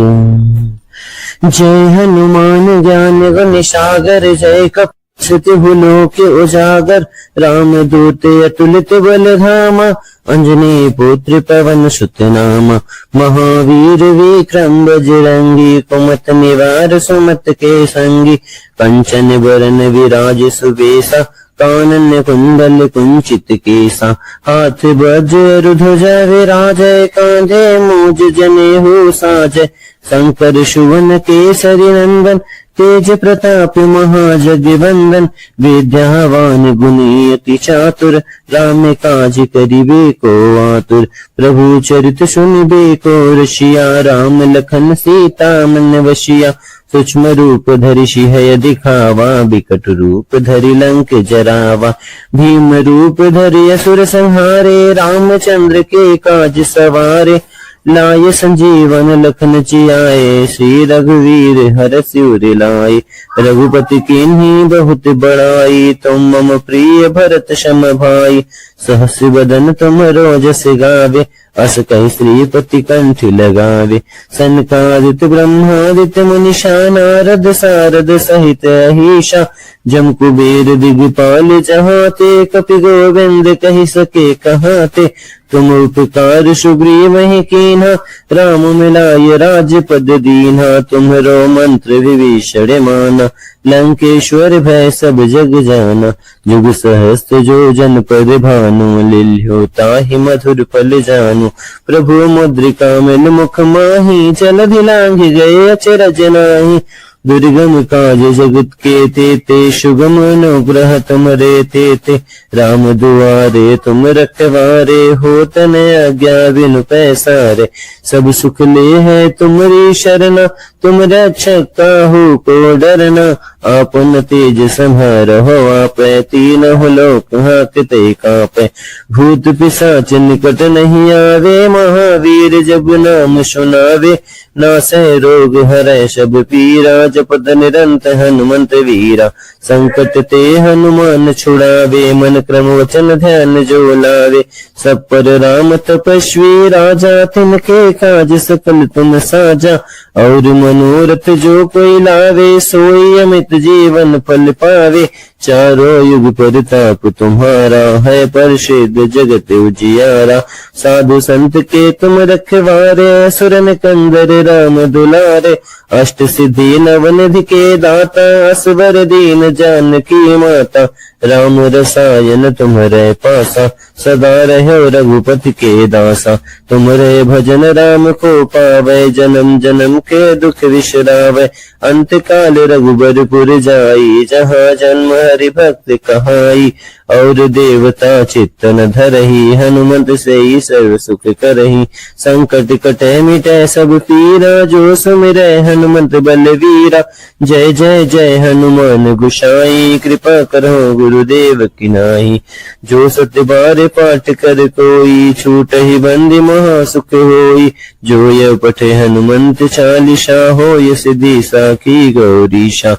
Speaker 1: जय हनुमान ज्ञान गुण सागर, जय कपीसतिहु लोक उजागर। राम दूत अतुलित बल धामा, अंजनी पुत्र पवन सुत नामा। महावीर विक्रम बजरंगी, कुमत निवार सुमत के संगी। कंचन बरन विराज सुबेसा, कानन कुंडल कुंचित केसा। हाथ वज्र ध्वजा विराजय, कांधे मूज जनेऊ साजय। शंकर सुवन केसरी नंदन, तेज प्रताप महाजगवंदन। विद्यावान गुणी अति चातुर, राम काज करिबे को आतुर। प्रभु चरित सुनिबे को रसिया, राम लखन सीता मन वसिया। सूक्ष्म रूप धरि सिंह दिखावा, बिकट रूप धरि लंक जरावा। भीम रूप धरि असुर संहारे, रामचंद्र के काज सवारे। लाय संजीवन लखन जियाए, श्री रघुवीर हरषि उर लाए। रघुपति कीन्ही बहुत बड़ाई, तुम मम प्रिय भरत सम भाई। सहस बदन तुम रोजस गावे, अस कहि श्रीपति कंठ लगावे। सनकादित ब्रह्मादित मुनीषा, नारद सारद सहित अहीशा। जम कुबेर दिगपाल जहाते, कपि गोविंद कहि सके कहाते। तुम उपकार सुग्रीव कीन्हा, राम मिलाय राजपद दीन्हा। तुम्हरो मंत्र विभीषण माना, लंकेश्वर भय सब जग जाना। जुग सहस्त्र जो जन पर भानु, लिल्ह्यो ताहि मधुर फल जानू। प्रभु मुद्रिका मिल मुख माही, जलधि लांघि गए अचरज नाहि। दुर्गम काज जगत के तेते, सुगम अनुग्रह तुमरे तेते। राम दुआरे तुम रखवारे, होत न आज्ञा बिनु पैसारे। सब सुख ले है तुमरी शरणा, तुम रक्षक काहू को डरना। आपन तेज संहारहु, आपै तीनहु लोक हांकते कांपै। भूत पिशाच निकट नहीं आवे, महावीर जब नाम सुनावे। नासै रोग हरै सब पीरा, जपत निरंत हनुमंत वीरा। संकट ते हनुमान छुड़ावे, मन क्रम वचन ध्यान जो लावे। सब पर राम तपस्वी राजा, तिनके काज सकल तुम साजा। और मनोरथ जो कोई लावे, सोई अमित जीवन फल पावे। चारों युग परताप तुम्हारा, है प्रसिद्ध जगत उजियारा। साधु संत के तुम रखवारे, असुर निकंदर राम दुलारे। अष्ट सिद्धि नवनिधि के दाता, असवर दीन जानकी माता। राम रसायन तुम्हरे पासा, सदा रहो रघुपति के दासा। तुम्हरे भजन राम को पावै, जन्म जन्म के दुख विश्रावै। अंत काल रघुबरपुर जाई, जहाँ जन्म हरि भक्त कहाई। और देवता चित्त न धरहि, हनुमंत सेई सर्व सुख करहि। संकट कटै मिटै सब पीरा, जो सुमिरै हनुमंत बलवीरा। जय जय जय हनुमान गोसाई, कृपा करहु गुरुदेव की नाई। जो सत बार पाठ कर कोई, छूटहि बंदी महा सुख होई। जो यह पठे हनुमंत चालीसा, होय सिद्धि साखी गौरीशा।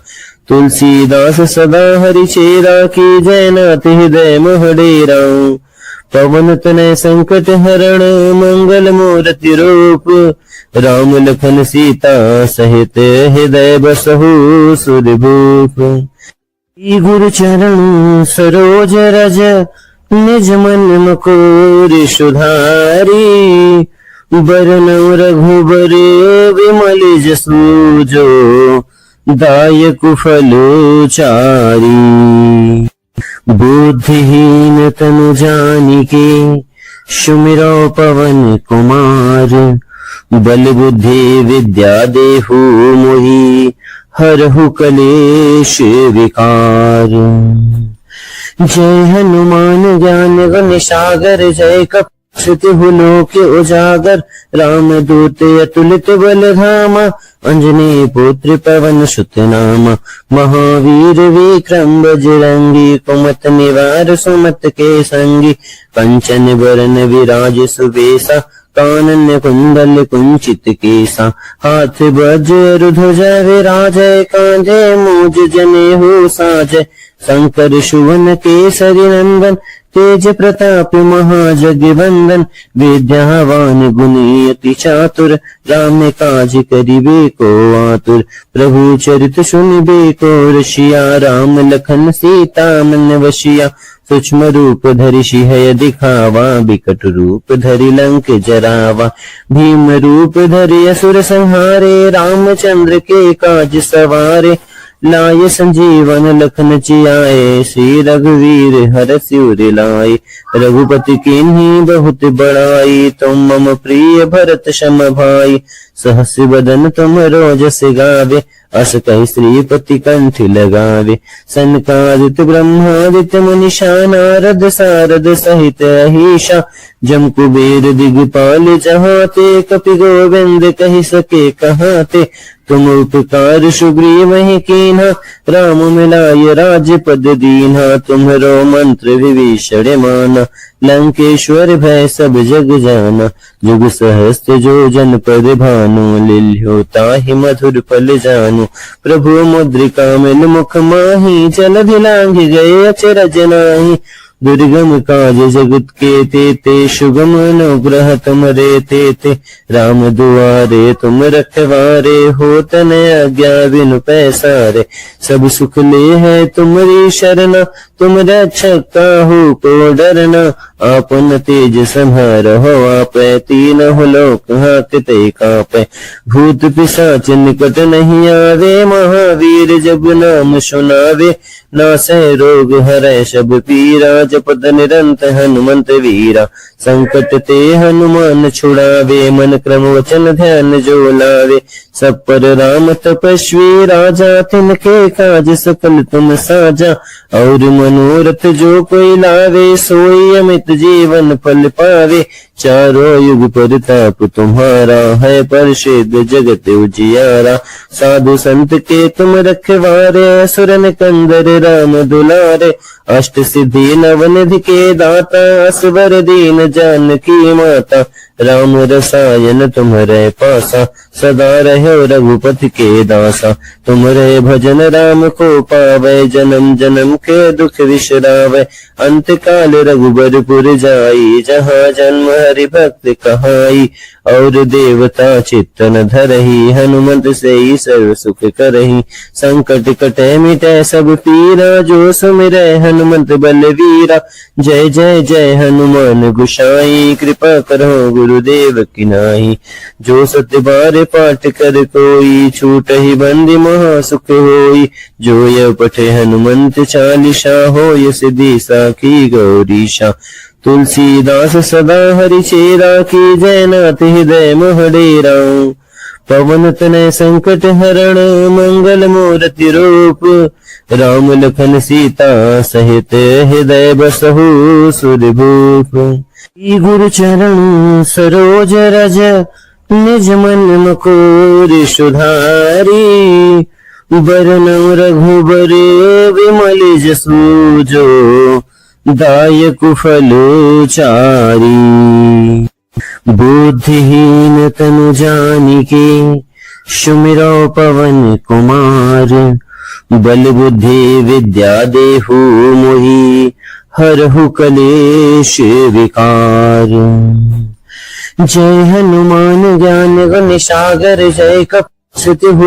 Speaker 1: तुलसीदास सदा हरि चेरा, की जय नाथ हृदय मोह डेरा। पवन तनय संकट हरण मंगल मूर्ति रूप, राम लखन सीता सहित हृदय बसहु सुरभूप। गुरु चरण सरोज रज निज मन मकोरि सुधारी, बरनउँ रघुबर विमल जसु जो दायक फल चारी। बुद्धिहीन तनु जानिके सुमिरौ पवन कुमार, बल बुद्धि विद्या देहु मोहि हरहु कलेश विकार। जय हनुमान ज्ञान गुण सागर, जय कपीसतिहु लोक उजागर। राम दूत अतुलित बल धामा, अंजनी पुत्र पवन सुत नामा। महावीर विक्रम बजरंगी, कुमत निवार सुमत के संगी। कंचन बरन विराज सुबेसा, कानन कुंडल कुंचित केसा। हाथ वज्र ध्वजा विराजय, कांधे मूज जनेऊ साजय। शंकर सुवन केसरी नंदन, तेज प्रताप महाजगवंदन। विद्यावान गुणी अति चातुर, राम काज करिबे को आतुर। प्रभु चरित सुनिबे को रसिया, राम लखन सीता मन वसिया। सूक्ष्म रूप धरि सिंह दिखावा, बिकट रूप धरि लंक जरावा। भीम रूप धरि असुर संहारे, रामचंद्र के काज सवारे। लाय संजीवन लखन जियाए, श्री रघुवीर हरषि उर लाए। रघुपति कीन्ही बहुत बड़ाई, तुम मम प्रिय भरत सम भाई। सहस बदन तुमरो जस गावे, अस कहि श्रीपति कंठ लगावे। सनकादिक ब्रह्मादित्य मुनीषा, नारद सारद सहित अहीशा। जम कुबेर दिगपाल जहाते, कपि गोविंद कहि सके कहाते। तुम उपकार सुग्रीव कीन्हा, राम मिलाय राजपद दीन्हा। तुम्हरो मंत्र विभीषण माना, लंकेश्वर भय सब जग जाना। जुग सहस्त्र जो जन पद भानु, लिल्ह्यो ताहि मधुर फल जानु। प्रभु मुद्रिका मिल मुख माहि, जलधि लांघि गए अचरज नाहि। दुर्गम काज जगत के तेते, सुगम अनुग्रह तुमरे तेते। राम दुआरे तुम रखवारे, होत न आज्ञा बिनु पैसारे। सब सुख ले है तुम्हारी शरणा, तुम रक्षक काहू को डरना। आपन तेज संहारहो, आपै तीनों लोक हांकते कांपै। भूत पिशाच निकट नहीं आवे, महावीर जब नाम सुनावे। नासै रोग हरै सब पीरा, जपत निरंतर हनुमंत वीरा। संकट ते हनुमान छुड़ावे, मन क्रम वचन ध्यान जो लावे। सब पर राम तपस्वी राजा, तिनके काज सकल तुम साजा। और मनोरथ जो कोई लावे, सोई अमित जीवन फल पावे। चारों युग प्रताप तुम्हारा, है प्रसिद्ध जगत उजियारा। साधु संत के तुम रखवारे, असुर निकंदर राम दुलारे। अष्ट सिद्धि नवनिधि के दाता, असवर दीन जानकी माता। राम रसायन तुम्हारे पासा, सदा रहो रघुपति के दासा। तुम्हारे भजन राम को पावे, जन्म जन्म के दुख विश्रावे। अंत काल रघुबरपुर जाई, जहाँ जन्म हरि भक्त कहाई। और देवता चित्तन धरही, हनुमंत से ही सर्व सुख करही। संकट कटे मिटे सब पीरा, जो सुमिरै हनुमंत बलवीरा। जय जय जय हनुमान गोसाई, कृपा करो गुरुदेव की नाई। जो सत्य बार पाठ कर कोई, छूटहि बंदी महा सुख होई। जो यह पठे हनुमंत चालीसा, होय सिद्धि साखी गौरीशा। तुलसीदास सदा हरि चेरा, की जय नाथ हृदय मोह डेरा। पवन तनय संकट हरण, मंगल मूर्ति रूप। राम लखन सीता सहित हृदय बसहु सुरभूप। गुरु चरण सरोज रज निज मन मकोरि सुधारी। बरनउँ रघुबर विमल जसु जो दायक फल चारी। बुद्धिहीन तनु जानिके सुमिरौ पवन कुमार। बल बुद्धि विद्या देहु मोहि हरहु कलेश विकार। जय हनुमान ज्ञान गुण सागर, जय कपि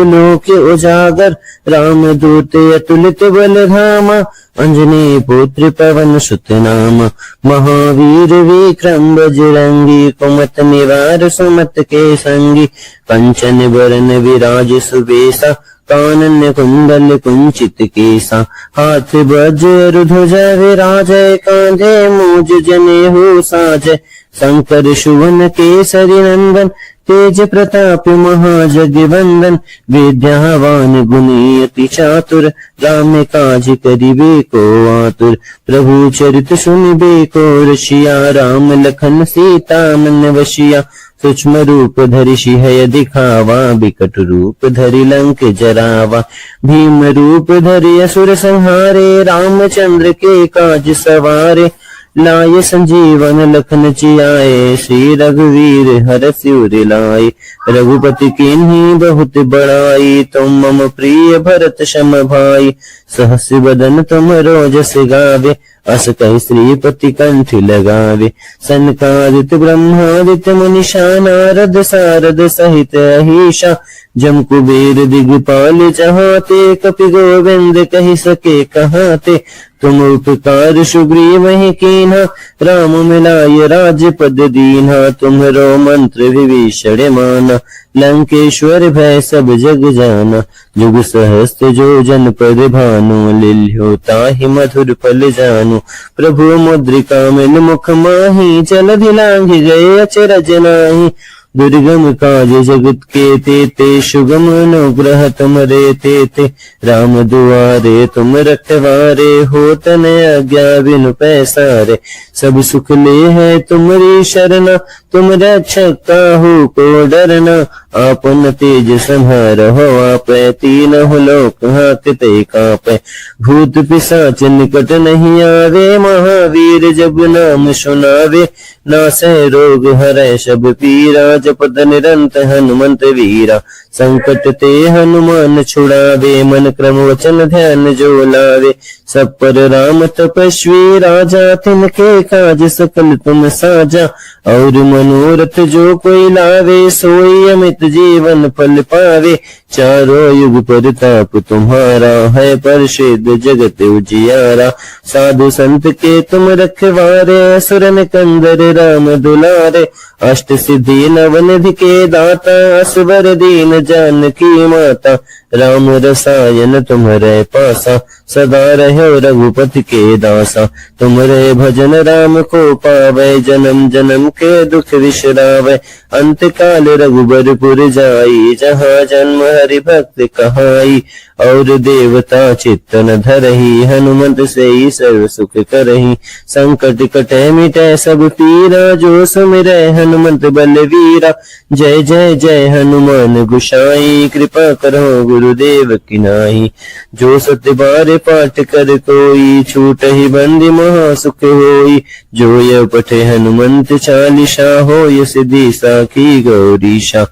Speaker 1: लोक उजागर। राम दूत अतुलित बल धामा, अंजनी पुत्र पवन सुत नामा। महावीर विक्रम बजरंगी, कुमत निवार सुमत के संगी। कंचन बरन विराज सुबेसा, कानन कुंडल कुंचित केसा। हाथ वज्र ध्वजा विराजय, कांधे मूज जनेऊ साजय। शंकर सुवन केसरी नंदन, तेज प्रताप महाजगवंदन। विद्यावान गुणी अति चातुर, राम काज करिबे को आतुर। प्रभु चरित सुनिबे को रसिया, राम लखन सीता मन वसिया। सूक्ष्म रूप धरि सिंह दिखावा, बिकट रूप धरि लंक जरावा। भीम रूप धरि असुर संहारे, रामचंद्र के काज सवारे। लाय संजीवन लखन जियाए, श्री रघुवीर हरष उर लाए। रघुपति कीन्ही बहुत बड़ाई, तुम मम प्रिय भरत सम भाई। सहस बदन तुम रोजस गावे, अस कहि श्रीपति कंठ लगावे। सनकादित ब्रह्मादित्य मुनीषा, नारद सारद सहित अहीशा। जम कुबेर दिगपाल चहाते, कपि गोविंद कहि सके कहाते। तुम उपकार सुग्रीव ही कीन्हा, राम मिलाय राजपद दीन्हा। तुम्हरो मंत्र विभीषण माना, लंकेश्वर भय सब जग जाना। जुग सहस्त्र जो जन पद भानु, लिल्यो ताहि मधुर फल जानु। प्रभु मुद्रिका मिल मुख माही, जलधि लांघि गए अचरज नाहि। दुर्गम काज जगत के तेते, सुगम अनुग्रह तुमरे तेते। राम दुआरे तुम रखवारे, होत न आज्ञा बिनु पैसारे। सब सुख ले है तुमरी शरणा, तुम रक्षक काहू को डरना। आपन तेज संहारहो, आपै तीनों लोक हाकते कापै। भूत पिशाच निकट नहीं आवे, महावीर जब नाम सुनावे। नासै रोग हरै सब पीरा, जपत निरंतर हनुमंत वीरा। संकट ते हनुमान छुड़ावे, मन क्रम वचन ध्यान जो लावे। सब पर राम तपस्वी राजा, तिनके काज सकल तुम साजा। और मनोरथ जो कोई लावे, सोई अमित जीवन फल पावे। चारों युग प्रताप तुम्हारा, है प्रसिद्ध जगत उजियारा। साधु संत के तुम रखवारे, असुर निकंदर राम दुलारे। अष्ट सिद्धि नवनिधि के दाता, असवर दीन जानकी माता। राम रसायन तुम्हारे पासा, सदा रहो रघुपति के दासा। तुम्हारे भजन राम को पावे, जन्म जन्म के दुख विश्रावे। अंत काल रघुबरपुर जाई, जहाँ जन्म हरि भक्त कहाई। और देवता चित्तन धरही, हनुमंत से ही सर्व सुख करही। संकट कटे मिटे सब पीरा, जो सुमिरै हनुमंत बलवीरा। जय जय जय हनुमान गोसाई, कृपा करो गुरुदेव की नाई। जो सत्य बार पाठ कर कोई, छूट ही बंदी महा सुख होई। जो यह पठे हनुमंत चालीसा, होय सिद्धि साखी गौरीशा।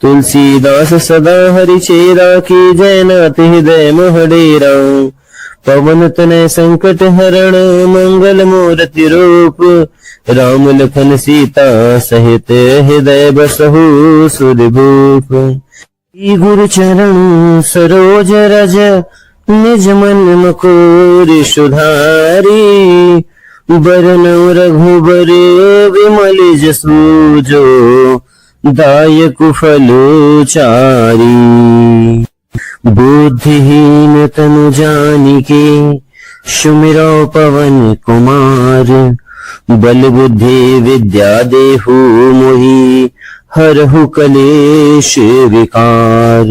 Speaker 1: तुलसीदास सदा हरि चेरा, की जय नाथ हृदय मोहडेरा। पवन तनय संकट हरण, मंगल मूर्ति रूप। राम लखन सीता सहित, हृदय बसहु सुरभूप। गुरु चरण सरोज रज, निज मन मुकुर सुधारी। बरनउँ रघुबर विमल जसु, जो दायक फल चारी। बुद्धिहीन तनु जानिके, सुमिरौ पवन कुमार। बल बुद्धि विद्या देहु मोहि, हरहु कलेश विकार।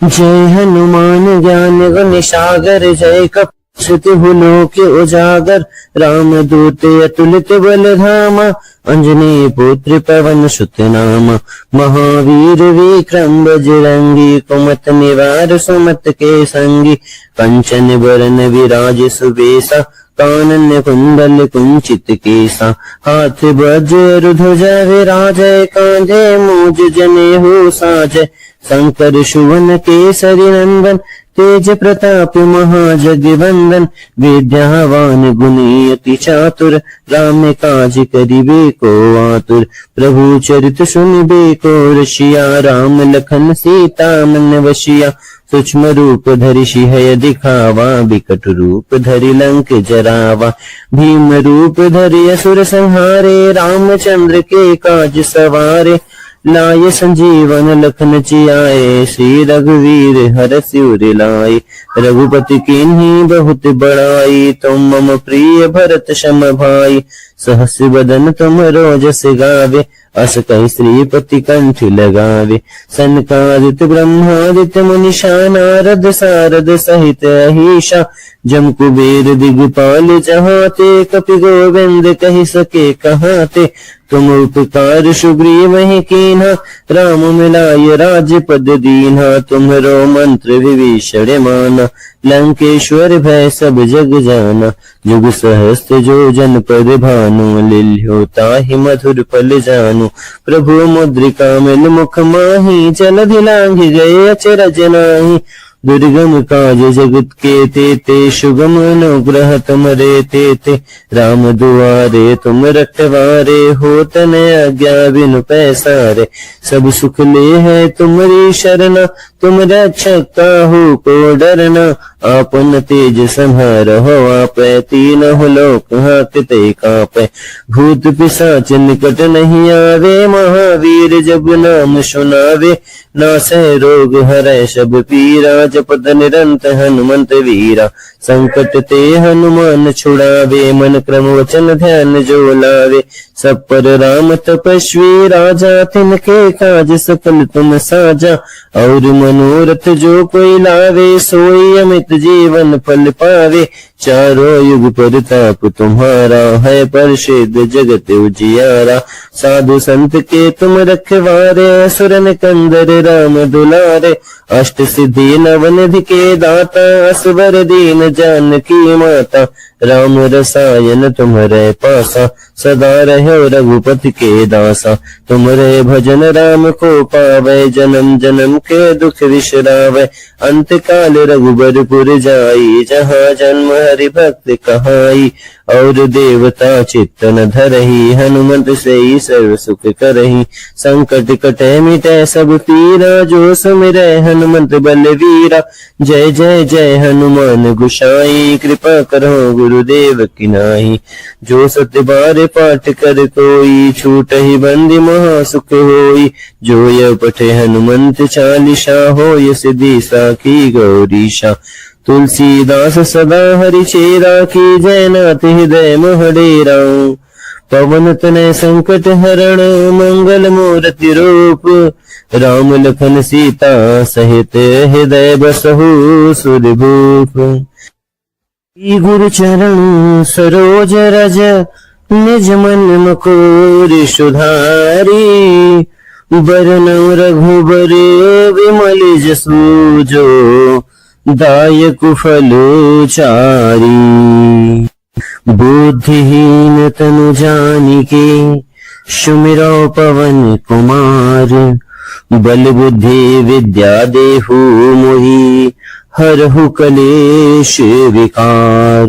Speaker 1: जय हनुमान ज्ञान गुण सागर, जय कपि लोक उजागर। राम दूत अतुलित बल धामा, अंजनी पुत्र पवन सुत नामा। महावीर विक्रम बजरंगी, कुमत निवार सुमत के संगी। कंचन बरन विराज सुबेसा, कानन कुंडल कुंचित केसा, हाथ वज्र ध्वजा विराजय, कांधे मूज जनेऊ साजय, शंकर सुवन केसरी नंदन, तेज प्रताप महाजगवंदन, विद्यावान गुणी अति चातुर, राम काज करिबे को आतुर, प्रभु चरित सुनिबे को रसिया, राम लखन सीता मन वशिया, सूक्ष्म रूप धरि सिंह दिखावा, विकट रूप धरि लंक जरावा, भीम रूप धरि असुर संहारे, रामचंद्र के काज सवारे, लाय संजीवन लखन जियाए, श्री रघुवीर हर शिवर लाए, रघुपति कीन्ही बहुत बड़ाई, तुम मम प्रिय भरत सम भाई, सहस बदन तुम रोजस गावे, अस कहि श्रीपति कंठ लगावे, सनकादित ब्रह्मादित्य मुनीषा, नारद सारद सहित अहिषा, जम कुबेर दिगपाल जहाते, कपि गोविंद कहि सके कहाते, तुम उपकार सुग्रीव ही कीन्हा, राम मिलाय राजपद दीन्हा, तुम्हरो मंत्र विभीषण माना, लंकेश्वर भय सब जग जाना, जुग सहस्त्र जो जन पद भानु, लिल्यो ताहि मधुर फल जानु, प्रभु मुद्रिका मिल मुख माही, जलधि लांघि गए अचरज नाही, दुर्गम काज जगत के तेते, सुगम अनुग्रह तुमरे तेते, राम दुआरे तुम रखवारे, होत न आज्ञा बिनु पैसारे, सब सुख ले है तुमरी शरणा, तुम रक्षक काहू को डरना, आपन तेज संहारहो आपै, तीनों लोक हाकते कापै, भूत पिशाच निकट नहीं आवे, महावीर जब नाम सुनावे, नासै रोग हरै सब पीरा, जपत निरंतर हनुमंत वीरा, संकट ते हनुमान छुड़ावे, मन क्रम वचन ध्यान जो लावे, सब पर राम तपस्वी राजा, तिनके काज सफल तुम साजा, और मनोरथ जो कोई लावे, सोई अमित जीवन फल पावे, चारों युग प्रताप तुम्हारा, है प्रसिद्ध जगत उजियारा, साधु संत के तुम रखवारे, असुर निकंदर राम दुलारे, अष्ट सिद्धि नवनिधि के दाता, असवर दीन जानकी माता, राम रसायन तुम्हारे पासा, सदा रहो रघुपति के दासा, तुम्हारे भजन राम को पावे, जन्म जन्म के दुख विश्रावे, अंत काल रघुबरपुर जाई, जहाँ जन्म हरि भक्त कहाई, और देवता चित्त न धरही, हनुमंत से ही सर्व सुख करही, संकट कटे मिटे सब पीरा, जो सुमिरै हनुमंत बलवीरा, जय जय जय हनुमान गोसाई, कृपा करो गुरुदेव की नाई, जो सत्य बार पाठ कर कोई, छूटहि बंदी महा सुख होई, जो यह पठे हनुमंत चालीसा, होय सिद्धि साखी गौरीशा, तुलसीदास सदा हरि चेरा, की जय नाथ हृदय मोह डेरा, पवन तनय संकट हरण, मंगल मूर्ति रूप, राम लखन सीता सहित हृदय बसहु सुरभूप, गुरु चरण सरोज रज, निज मन मुकुर सुधारी, बरनउँ रघुबर विमल जसु जो, दायक फल चारी, बुद्धिहीन तनु जानिके, सुमिरौ पवन कुमार, बल बुद्धि विद्या देहु मोहि, हरहु कलेश विकार,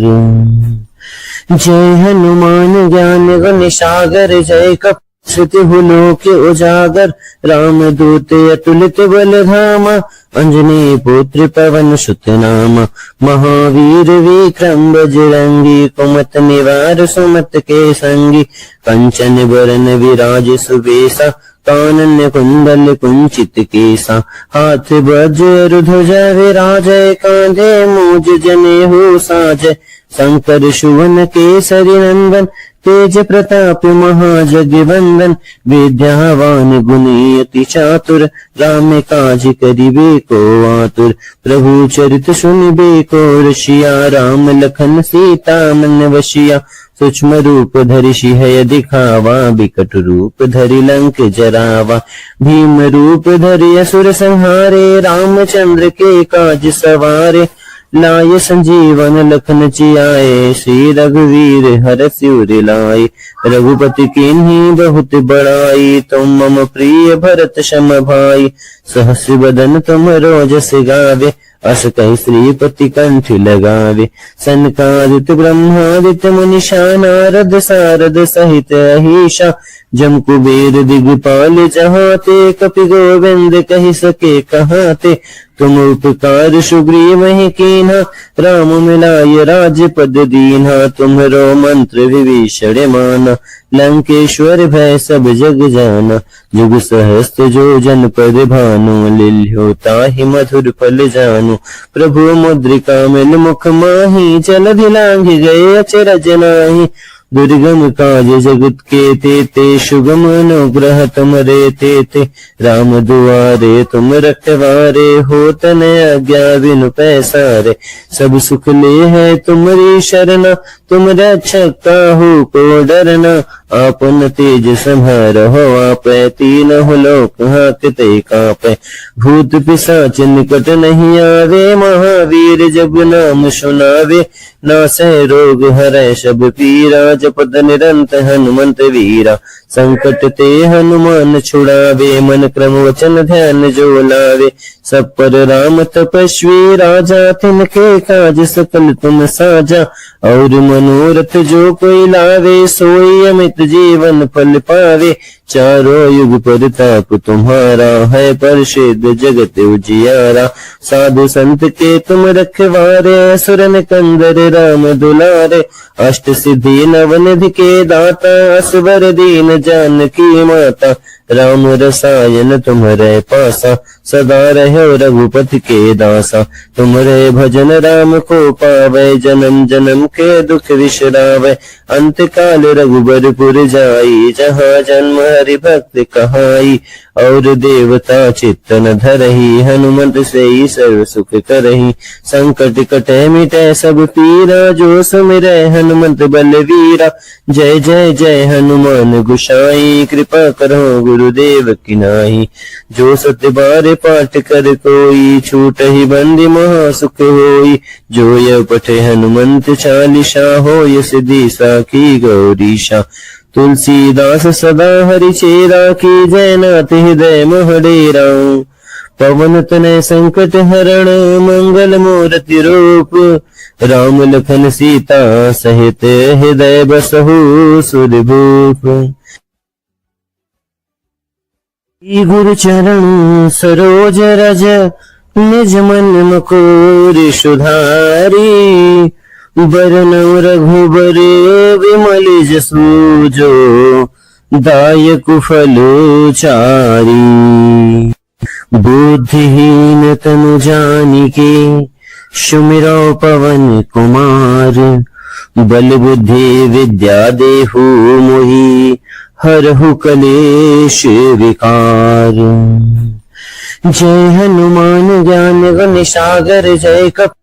Speaker 1: जय हनुमान ज्ञान गुण सागर, जय कपि श्रुति लोक उजागर, राम दूत अतुलित बल धामा, अंजनी पुत्र पवन सुत नामा, महावीर विक्रम बजरंगी, कुमत निवार सुमत के संगी, कंचन बरन विराज सुबेसा, कानन कुंडल कुंचित केसा, हाथ वज्र ध्वजा विराजय, कांधे मूज जनेऊ साजय, शंकर सुवन केसरी नंदन, तेज प्रताप महाजगवंदन, विद्यावान गुणी अति चातुर, राम काज करिबे को आतुर, प्रभु चरित सुनिबे को रसिया, राम लखन सीता मन वशिया, सूक्ष्म रूप धरि सिंह दिखावा, विकट रूप धरि लंक जरावा, भीम रूप धरि असुर संहारे, रामचंद्र के काज सवारे, लाय संजीवन लखन जियाए, श्री रघुवीर हरषि उर लाए। रघुपति कीन्ही बहुत बड़ाई, तुम मम प्रिय भरत सम भाई। सहस्र बदन तुम रोजस गावे, अस कहि श्रीपति कंठ लगावे। सनकादित ब्रह्मादित्य मुनीषा, नारद सारद सहित अहीशा। जम कुबेर दिगपाल जहाते, कपि गोविंद कहि सके कहाते। तुम उपकार सुग्रीव ही कीन्हा, राम मिलाय राजपद दीन्हा। तुम्हरो मंत्र विभीषण माना, लंकेश्वर भय सब जग जाना। जुग सहस्त्र जो जन पद भानु, लील्यो ताहि मधुर फल जानु। प्रभु मुद्रिका मिल मुख माही, जलधि लांघि गए अचरज नाहि। दुर्गम काज जगत के तेते, सुगम अनुग्रह तुमरे तेते। राम दुआरे तुम रखवारे, हो तन आज्ञा बिनु पैसारे। सब सुख ले है तुमरी शरणा, तुम रक्षक काहू को डरना। आपन तेज संहारहो, आपै तीनों लोक हांकते कांपै। भूत पिशाच निकट नहीं आवे, महावीर जब नाम सुनावे। नासै रोग हरै सब पीरा, जपत निरंतर हनुमंत वीरा। संकट ते हनुमान छुड़ावे, मन क्रम वचन ध्यान जो लावे। सब पर राम तपस्वी राजा, तिनके काज सकल तुम साजा। और मनोरथ जो कोई लावे, सोई अमित जीवन फल पावे। चारों युग परताप तुम्हारा, है प्रसिद्ध जगत उजियारा। साधु संत के तुम रखवारे, असुर निकंदर राम दुलारे। अष्ट सिद्धि नवनिधि के दाता, असवर दीन जानकी माता। राम रसायन तुम्हरे पासा, सदा रहो रघुपति के दासा। तुम्हरे भजन राम को पावे, जन्म जन्म के दुख विश्रावे। अंत काल रघुबरपुर जाई, जहाँ जन्म हरि भक्त कहाई। और देवता चित्तन धरही, हनुमंत से ही सर्व सुख करही। संकट कटे मिटे सब पीरा, जो सुमिरै हनुमंत बलवीरा। जय जय जय हनुमान गोसाई, कृपा करो गुरुदेव की नाई। जो सत्य बार पाठ कर कोई, छूट ही बंदी महा सुख होई। जो यह पठे हनुमंत चालीसा, हो यह सिद्धि साखी गौरीशा। तुलसीदास सदा हरि चेरा, की जय नाथ हृदय मोहडेरा। पवन तनय संकट हरण, मंगल मूर्ति रूप। राम लखन सीता सहित, हृदय बसहु सुरभूप। गुरु चरण सरोज रज, निज मन मुकुर सुधारी। बरनउँ रघुबर विमल जसु, जो दायक फल चारी। बुद्धिहीन तनु जानिके, सुमिरौ पवन कुमार। बल बुद्धि विद्या देहु मोहि, हरहु कलेश विकार। जय हनुमान ज्ञान गुण सागर, जय कपि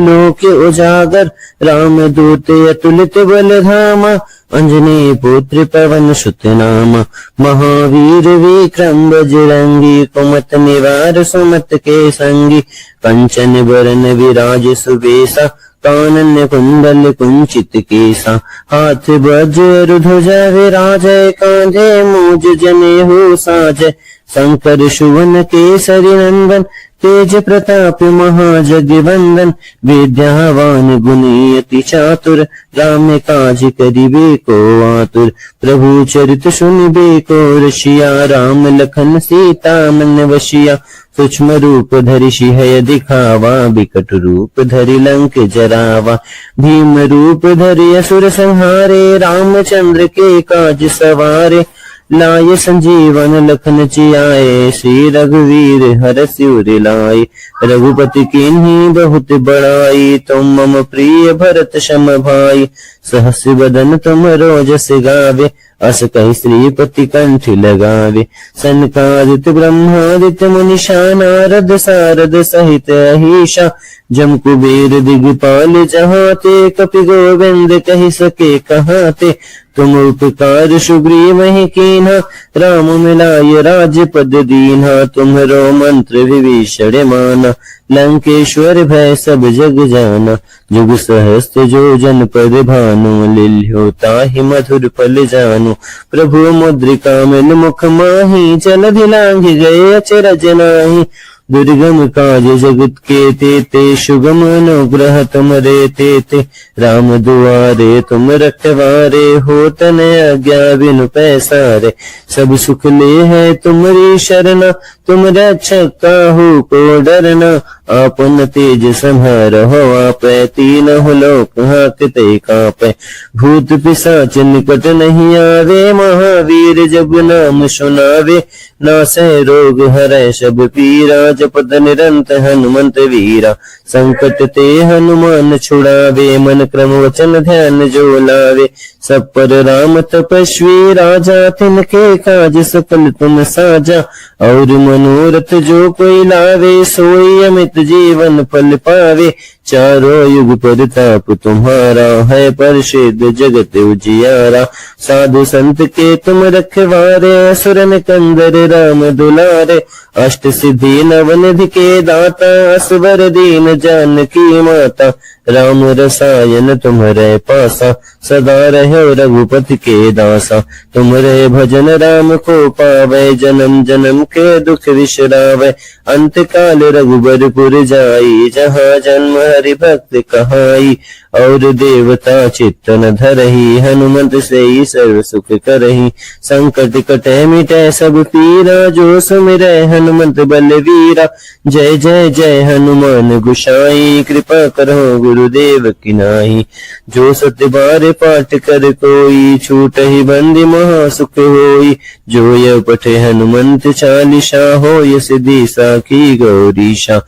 Speaker 1: लोक उजागर। राम दूत अतुलित बल धामा, अंजनी पुत्र पवन सुत नामा। महावीर विक्रम बजरंगी, कुमत निवार सुमत के संगी। कंचन बरन विराज सुबेसा, कानन कुंडल कुंचित केसा। हाथ वज्र ध्वजा विराजय, कांधे मूज जनेऊ साजय। शंकर सुवन केसरी नंदन, तेज प्रताप महाजगवंदन। विद्यावान गुणी अति चातुर, राम काज करिबे को आतुर। प्रभु चरित सुनिबे को रसिया, राम लखन सीता मन वसिया। सूक्ष्म रूप धरि सिंह दिखावा, बिकट रूप धरि लंक जरावा। भीम रूप धरि असुर संहारे, रामचंद्र के काज सवारे। लाय संजीवन लखन जियाए, श्री रघुवीर हरषि उर लाए। रघुपति कीन्ही बहुत बड़ाई, तुम मम प्रिय भरत सम भाई। सहस्र बदन तुम रोजस गावे, अस कहि श्रीपति कंठ लगावे। सनकादित ब्रह्मादित्य मुनीषा, नारद सारद सहित अहीशा। जम कुबेर दिगपाल जहाते, कपि गोविंद कहि सके कहाते। तुम उपकार सुग्रीव ही कीन्हा, राम मिलाय राजपद दीन्हा। तुम्हरो मंत्र विभीषण माना, लंकेश्वर भय सब जग जाना। जुग सहस्त्र जो जन पद भानु, लिल्यो ताहि मधुर फल जानु। प्रभु मुद्रिका मिल मुख माहि, जलधि लांघि गए अचरज नाहि। दुर्गम काज जगत के तेते, सुगम अनुग्रह तुमरे तेते। राम दुआरे तुम रखवारे, होत न आज्ञा बिनु पैसारे। सब सुख ले है तुम्हारी शरणा, तुम रक्षक काहू को डरना। आपन तेज संहारहो आपै, तीनहुँ लोक हांकते कांपै। भूत पिशाच निकट नहीं आवे, महावीर जब नाम सुनावे। नासै रोग हरै सब पीरा, जपत निरंतर हनुमंत वीरा। संकट ते हनुमान छुड़ावे, मन क्रम वचन ध्यान जो लावे। सब पर राम तपस्वी राजा, तिनके काज सकल तुम साजा। और मनोरथ जो कोई लावे, सोई अमित जीवन फल पावे। चारों युग प्रताप तुम्हारा, है प्रसिद्ध जगत उजियारा। साधु संत के तुम रखवारे, असुर निकंदर राम दुलारे। अष्ट सिद्धि नवनिधि के दाता, असवर दीन जानकी माता। राम रसायन तुम्हारे पासा, सदा रहो रघुपति के दासा। तुम्हारे भजन राम को पावे, जन्म जन्म के दुख विश्रावे। अंत काल रघुबरपुर जाई, जहाँ जन्म हरि भक्त कहाई। और देवता चित्त न धरही, हनुमंत से ही सर्व सुख करही। संकट कटे मिटे सब पीरा, जो सुमिरै हनुमंत बलवीरा। जय जय जय हनुमान गोसाई, कृपा करो गुरुदेव की नाई। जो सत्य बार पाठ कर कोई, छूटहि बंदी महा सुख होई। जो यह पठे हनुमंत चालीसा, होय सिद्धि साखी गौरीशा।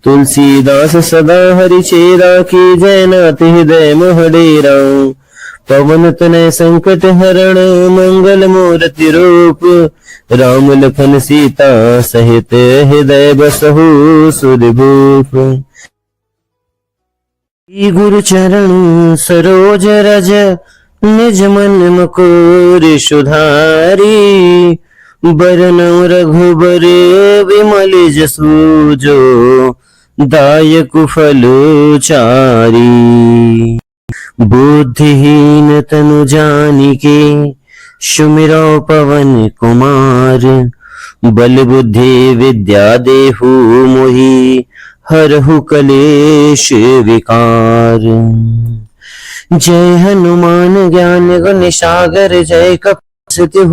Speaker 1: तुलसीदास सदा हरि चेरा, की जय नाथ हृदय मोह डेरा। पवन तनय संकट हरण, मंगल मूर्ति रूप। राम लखन सीता सहित, हृदय बसहु सुरभूप। गुरु चरण सरोज रज, निज मन मुकुर सुधारी। बरनउँ रघुबर विमल जसु, जो दायक फल चारी। बुद्धिहीन तनु जानिके, सुमिरौ पवन कुमार। बल बुद्धि विद्या देहु मोहि, हरहु कलेश विकार। जय हनुमान ज्ञान गुण सागर, जय कपि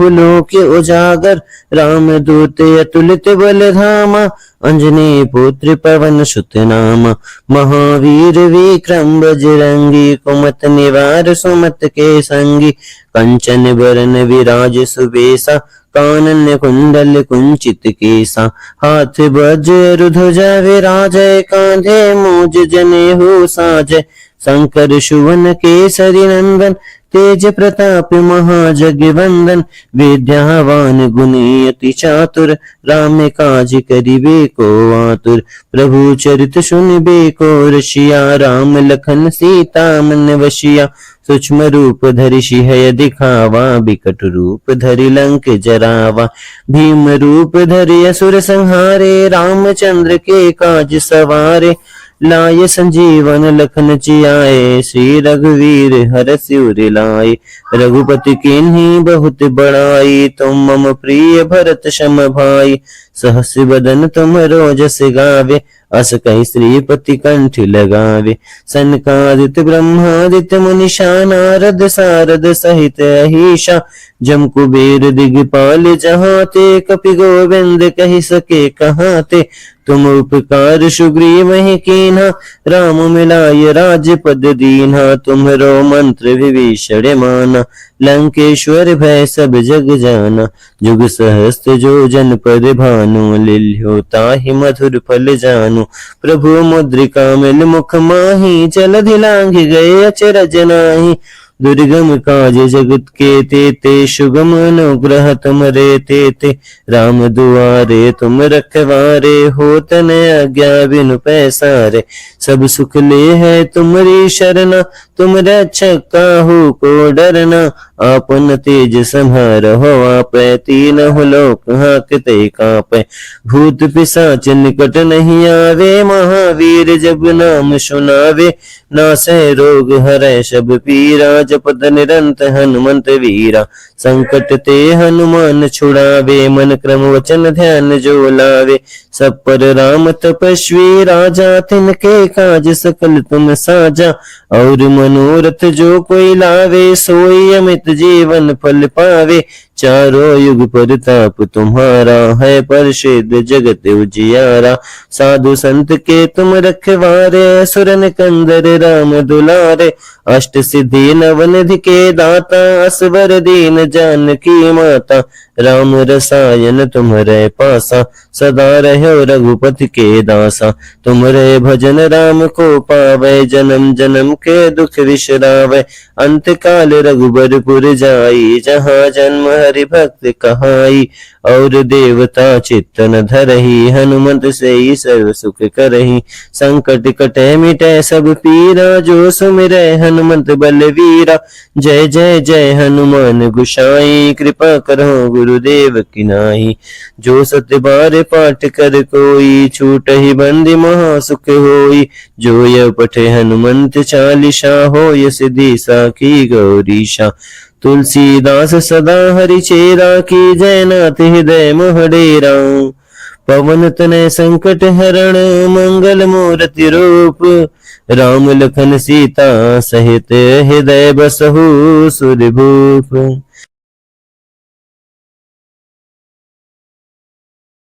Speaker 1: लोक उजागर। राम दूत अतुलित बल धामा, अंजनी पुत्र पवन सुत नामा। महावीर विक्रम बजरंगी, कुमत निवार सुमत के संगी। कंचन बरन विराज सुबेसा, कानन कुंडल कुंचित केसा। हाथ वज्र ध्वजा विराजय, कांधे मूज जनेऊ साजय। शंकर सुवन केसरी नंदन, तेज प्रताप महाजगवंदन। विद्यावान गुणी अति चातुर, राम काज करिबे को आतुर। प्रभु चरित सुनिबे को रसिया, राम लखन सीता मन वसिया। सूक्ष्म रूप धरि सिंह दिखावा, बिकट रूप धरि लंक जरावा। भीम रूप धरि असुर संहारे, रामचंद्र के काज सवारे। लाय संजीवन लखन जियाए, श्री रघुवीर हरषि उर लाए। रघुपति कीन्ही बहुत बड़ाई, तुम मम प्रिय भरत सम भाई। सहस बदन तुमरो जस गावे, अस कहि श्रीपति कंठ लगावे। सनकादित ब्रह्मादित्य मुनीषा, नारद सारद सहित अहीशा। जम कुबेर दिगपाल जहाँ ते, कपि गोविंद कहि सके कहाँ ते। तुम उपकार सुग्रीव ही कीन्हा, राम मिलाय राजपद दीन्हा। तुम्हरो मंत्र विभीषण माना, लंकेश्वर भय सब जग जाना। जुग सहस्त्र जो जन पर भानु, लिल्यो ताहि मधुर फल जानु। प्रभु मुद्रिका मिल मुख माहि, जलधि लांघि गए अचरज नाहि। दुर्गम काज जगत के तेते, सुगम अनुग्रह तुमरे तेते। राम दुआरे तुम रखवारे, होत न आज्ञा बिनु पैसारे। सब सुख ले है तुम्हारी शरणा, तुम रक्षक काहू को डरना, आपन तेज संहारहो आपै, तीनहु लोक हांकते कांपै। भूत पिशाच निकट नहीं आवे, महावीर जब नाम सुनावे। नासै रोग हरै सब पीरा, जपत निरंत हनुमंत वीरा। संकट ते हनुमान छुड़ावे, मन क्रम वचन ध्यान जो लावे। सब पर राम तपस्वी राजा, तिनके काज सकल तुम साजा। और मनोरथ जो कोई लावे, सोई अमित जीवन फल पावे। चारों युग परताप तुम्हारा, है प्रसिद्ध जगत उजियारा। साधु संत के तुम रखवारे, असुर निकंदर राम दुलारे। अष्ट सिद्धि नवनिधि के दाता, असवर दीन जानकी माता। राम रसायन तुम्हरे पासा, सदा रहो रघुपति के दासा। तुम्हरे भजन राम को पावे, जन्म जन्म के दुख विसरावे। अंत काल रघुबरपुर जाई, जहाँ जन्म हरि भक्त कहाई। और देवता चित्तन धरही, हनुमंत से ही सर्व सुख करही। संकट कटे मिटे सब पीरा, जो सुमिरै हनुमंत बलवीरा। जय जय जय हनुमान गोसाई, कृपा करो गुरुदेव की नाई। जो सत्य बार पाठ कर कोई, छूटहि बंदी महा सुख होई। जो यह पठे हनुमंत चालीसा, होय सिद्धि साखी गौरीशा। तुलसीदास सदा हरि चेरा, की जयनाथ हृदय मोह डेरा। पवन तनय संकट हरण, मंगल मूर्ति रूप। राम लखन सीता सहित, हृदय बसहु सुरभूप।